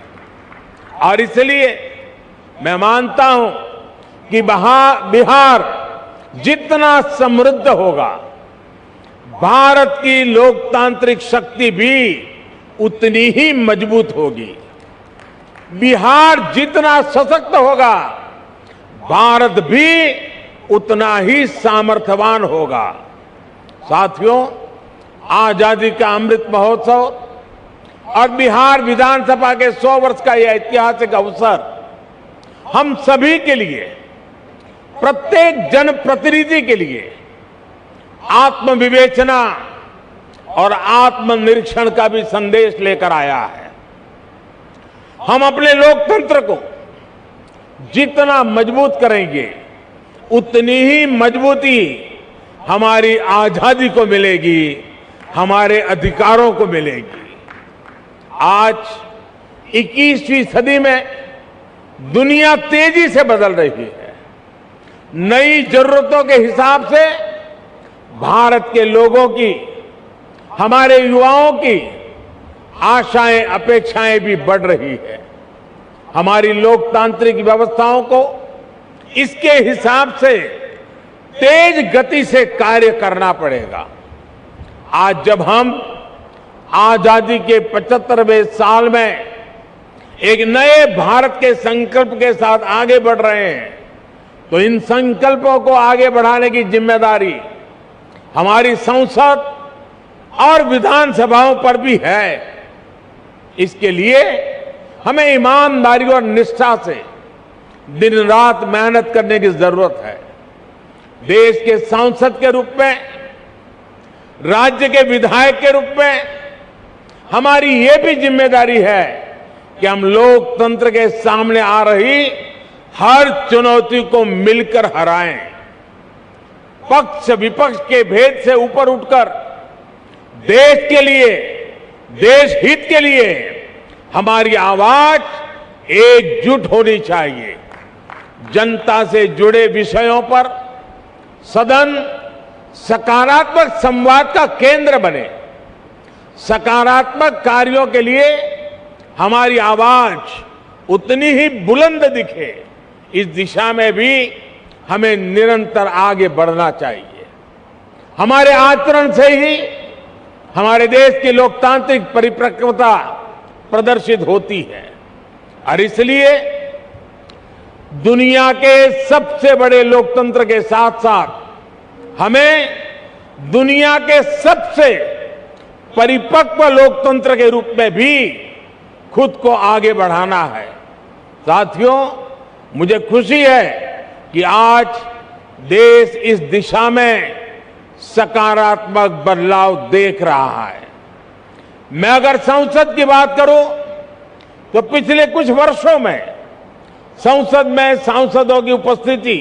और इसलिए मैं मानता हूं कि बिहार जितना समृद्ध होगा, भारत की लोकतांत्रिक शक्ति भी उतनी ही मजबूत होगी। बिहार जितना सशक्त होगा, भारत भी उतना ही सामर्थ्यवान होगा। साथियों, आजादी का अमृत महोत्सव और बिहार विधानसभा के 100 वर्ष का यह ऐतिहासिक अवसर हम सभी के लिए, प्रत्येक जनप्रतिनिधि के लिए आत्मविवेचना और आत्मनिरीक्षण का भी संदेश लेकर आया है। हम अपने लोकतंत्र को जितना मजबूत करेंगे, उतनी ही मजबूती हमारी आजादी को मिलेगी, हमारे अधिकारों को मिलेगी। आज 21वीं सदी में दुनिया तेजी से बदल रही है। नई जरूरतों के हिसाब से भारत के लोगों की, हमारे युवाओं की आशाएं, अपेक्षाएं भी बढ़ रही है। हमारी लोकतांत्रिक व्यवस्थाओं को इसके हिसाब से तेज गति से कार्य करना पड़ेगा। आज जब हम आजादी के 75वें साल में एक नए भारत के संकल्प के साथ आगे बढ़ रहे हैं, तो इन संकल्पों को आगे बढ़ाने की जिम्मेदारी हमारी संसद और विधानसभाओं पर भी है। इसके लिए हमें ईमानदारी और निष्ठा से दिन रात मेहनत करने की जरूरत है। देश के सांसद के रूप में, राज्य के विधायक के रूप में हमारी ये भी जिम्मेदारी है कि हम लोकतंत्र के सामने आ रही हर चुनौती को मिलकर हराएं। पक्ष विपक्ष के भेद से ऊपर उठकर देश के लिए, देश हित के लिए हमारी आवाज एकजुट होनी चाहिए। जनता से जुड़े विषयों पर सदन सकारात्मक संवाद का केंद्र बने। सकारात्मक कार्यों के लिए हमारी आवाज उतनी ही बुलंद दिखे। इस दिशा में भी हमें निरंतर आगे बढ़ना चाहिए। हमारे आचरण से ही हमारे देश की लोकतांत्रिक परिपक्वता प्रदर्शित होती है। और इसलिए दुनिया के सबसे बड़े लोकतंत्र के साथ साथ हमें दुनिया के सबसे परिपक्व लोकतंत्र के रूप में भी खुद को आगे बढ़ाना है। साथियों, मुझे खुशी है कि आज देश इस दिशा में सकारात्मक बदलाव देख रहा है। मैं अगर संसद की बात करूं तो पिछले कुछ वर्षों में संसद में सांसदों की उपस्थिति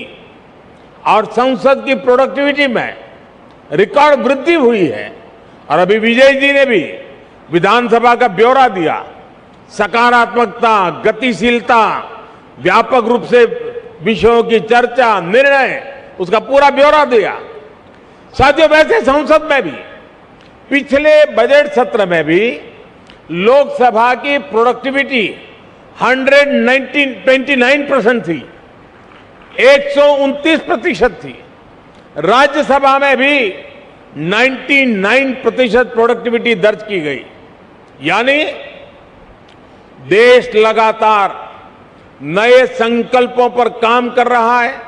और संसद की प्रोडक्टिविटी में रिकॉर्ड वृद्धि हुई है। और अभी विजय जी ने भी विधानसभा का ब्यौरा दिया। सकारात्मकता, गतिशीलता, व्यापक रूप से विषयों की चर्चा, निर्णय उसका पूरा ब्यौरा दिया। साथियों, वैसे संसद में भी पिछले बजट सत्र में भी लोकसभा की प्रोडक्टिविटी 129% थी, 129% थी। राज्यसभा में भी 99% प्रोडक्टिविटी दर्ज की गई। यानी देश लगातार नए संकल्पों पर काम कर रहा है,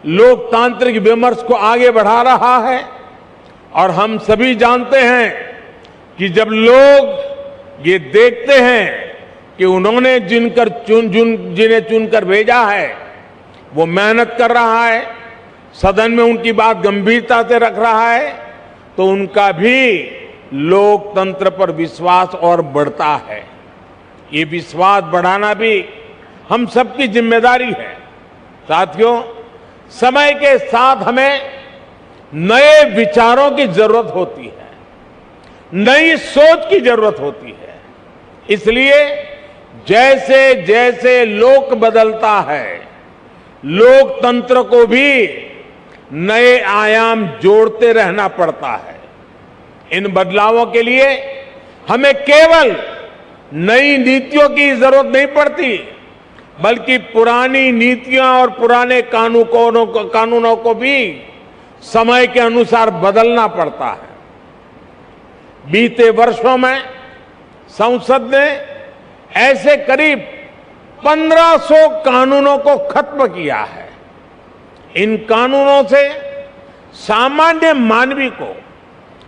लोकतांत्रिक विमर्श को आगे बढ़ा रहा है। और हम सभी जानते हैं कि जब लोग ये देखते हैं कि उन्होंने जिन्हें चुनकर भेजा है वो मेहनत कर रहा है, सदन में उनकी बात गंभीरता से रख रहा है, तो उनका भी लोकतंत्र पर विश्वास और बढ़ता है। ये विश्वास बढ़ाना भी हम सबकी जिम्मेदारी है। साथियों, समय के साथ हमें नए विचारों की जरूरत होती है, नई सोच की जरूरत होती है। इसलिए जैसे जैसे लोक बदलता है, लोकतंत्र को भी नए आयाम जोड़ते रहना पड़ता है। इन बदलावों के लिए हमें केवल नई नीतियों की जरूरत नहीं पड़ती, बल्कि पुरानी नीतियां और पुराने कानूनों को भी समय के अनुसार बदलना पड़ता है। बीते वर्षों में संसद ने ऐसे करीब 1500 कानूनों को खत्म किया है। इन कानूनों से सामान्य मानवी को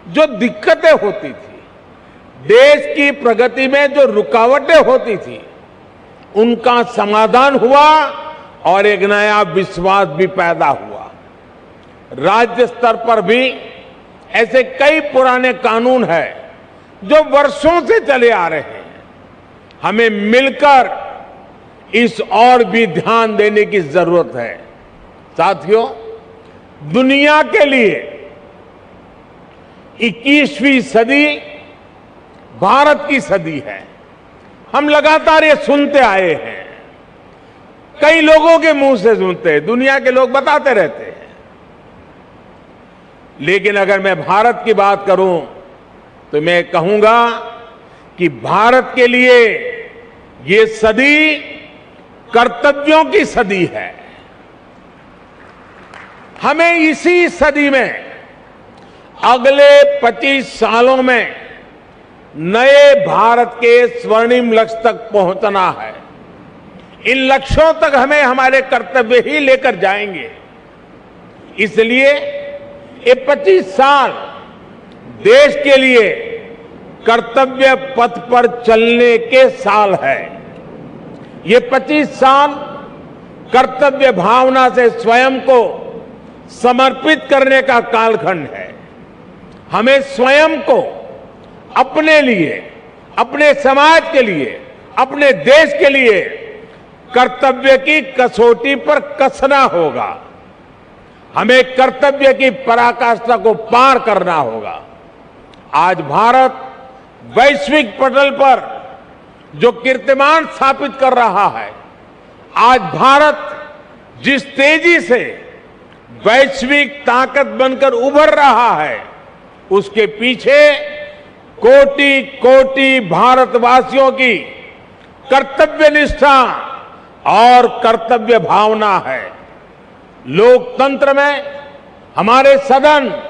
जो दिक्कतें होती थी, देश की प्रगति में जो रुकावटें होती थी, उनका समाधान हुआ और एक नया विश्वास भी पैदा हुआ। राज्य स्तर पर भी ऐसे कई पुराने कानून हैं जो वर्षों से चले आ रहे हैं। हमें मिलकर इस और भी ध्यान देने की जरूरत है। साथियों, दुनिया के लिए 21वीं सदी भारत की सदी है। हम लगातार ये सुनते आए हैं, कई लोगों के मुंह से सुनते हैं, दुनिया के लोग बताते रहते हैं। लेकिन अगर मैं भारत की बात करूं तो मैं कहूंगा कि भारत के लिए ये सदी कर्तव्यों की सदी है। हमें इसी सदी में अगले 25 सालों में नए भारत के स्वर्णिम लक्ष्य तक पहुंचना है। इन लक्ष्यों तक हमें हमारे कर्तव्य ही लेकर जाएंगे। इसलिए ये 25 साल देश के लिए कर्तव्य पथ पर चलने के साल है। ये 25 साल कर्तव्य भावना से स्वयं को समर्पित करने का कालखंड है। हमें स्वयं को अपने लिए, अपने समाज के लिए, अपने देश के लिए कर्तव्य की कसौटी पर कसना होगा। हमें कर्तव्य की पराकाष्ठा को पार करना होगा। आज भारत वैश्विक पटल पर जो कीर्तिमान स्थापित कर रहा है, आज भारत जिस तेजी से वैश्विक ताकत बनकर उभर रहा है, उसके पीछे कोटि कोटि भारतवासियों की कर्तव्य निष्ठा और कर्तव्य भावना है। लोकतंत्र में हमारे सदन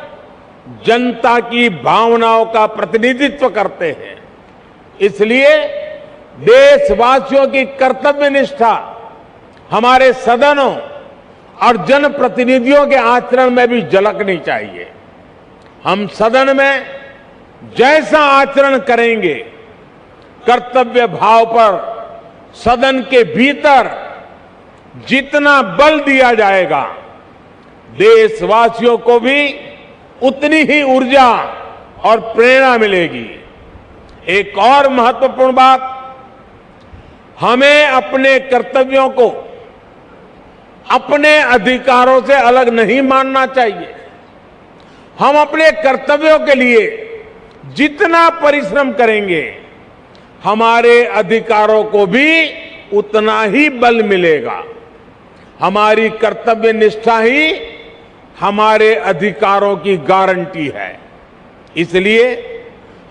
जनता की भावनाओं का प्रतिनिधित्व करते हैं। इसलिए देशवासियों की कर्तव्य निष्ठा हमारे सदनों और जनप्रतिनिधियों के आचरण में भी झलकनी चाहिए। हम सदन में जैसा आचरण करेंगे, कर्तव्य भाव पर सदन के भीतर जितना बल दिया जाएगा, देशवासियों को भी उतनी ही ऊर्जा और प्रेरणा मिलेगी। एक और महत्वपूर्ण बात, हमें अपने कर्तव्यों को अपने अधिकारों से अलग नहीं मानना चाहिए। हम अपने कर्तव्यों के लिए जितना परिश्रम करेंगे, हमारे अधिकारों को भी उतना ही बल मिलेगा। हमारी कर्तव्य निष्ठा ही हमारे अधिकारों की गारंटी है। इसलिए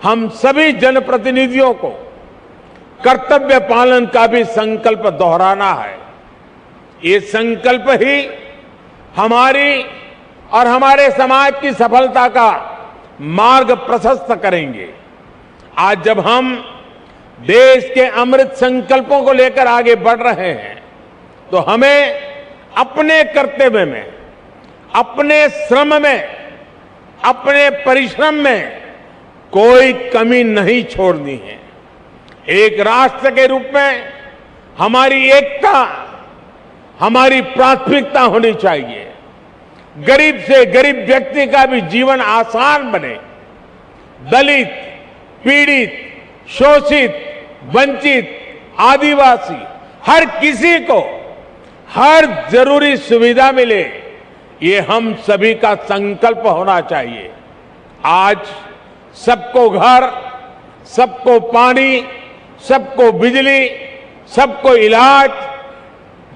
हम सभी जनप्रतिनिधियों को कर्तव्य पालन का भी संकल्प दोहराना है। ये संकल्प ही हमारी और हमारे समाज की सफलता का मार्ग प्रशस्त करेंगे। आज जब हम देश के अमृत संकल्पों को लेकर आगे बढ़ रहे हैं, तो हमें अपने कर्तव्य में, अपने श्रम में, अपने परिश्रम में कोई कमी नहीं छोड़नी है। एक राष्ट्र के रूप में हमारी एकता हमारी प्राथमिकता होनी चाहिए। गरीब से गरीब व्यक्ति का भी जीवन आसान बने। दलित, पीड़ित, शोषित, वंचित, आदिवासी, हर किसी को हर जरूरी सुविधा मिले, ये हम सभी का संकल्प होना चाहिए। आज सबको घर, सबको पानी, सबको बिजली, सबको इलाज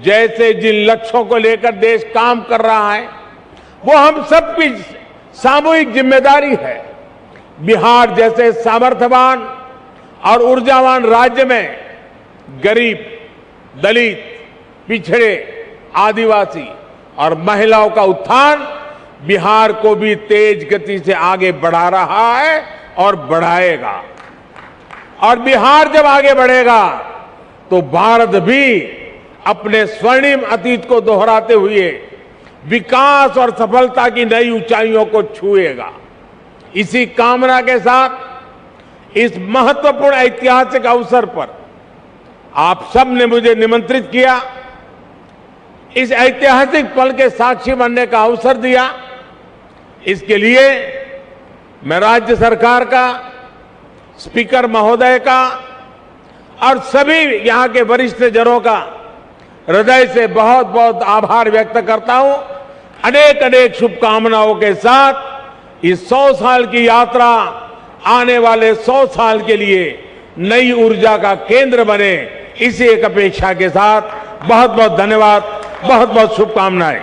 जैसे जिन लक्ष्यों को लेकर देश काम कर रहा है, वो हम सबकी सामूहिक जिम्मेदारी है। बिहार जैसे सामर्थ्यवान और ऊर्जावान राज्य में गरीब, दलित, पिछड़े, आदिवासी और महिलाओं का उत्थान बिहार को भी तेज गति से आगे बढ़ा रहा है और बढ़ाएगा। और बिहार जब आगे बढ़ेगा तो भारत भी अपने स्वर्णिम अतीत को दोहराते हुए विकास और सफलता की नई ऊंचाइयों को छुएगा। इसी कामना के साथ इस महत्वपूर्ण ऐतिहासिक अवसर पर आप सब ने मुझे निमंत्रित किया, इस ऐतिहासिक पल के साक्षी बनने का अवसर दिया। इसके लिए मैं राज्य सरकार का, स्पीकर महोदय का और सभी यहां के वरिष्ठ जनों का हृदय से बहुत बहुत आभार व्यक्त करता हूं। अनेक अनेक शुभकामनाओं के साथ इस 100 साल की यात्रा आने वाले 100 साल के लिए नई ऊर्जा का केंद्र बने, इसी एक अपेक्षा के साथ बहुत बहुत धन्यवाद, बहुत बहुत शुभकामनाएं।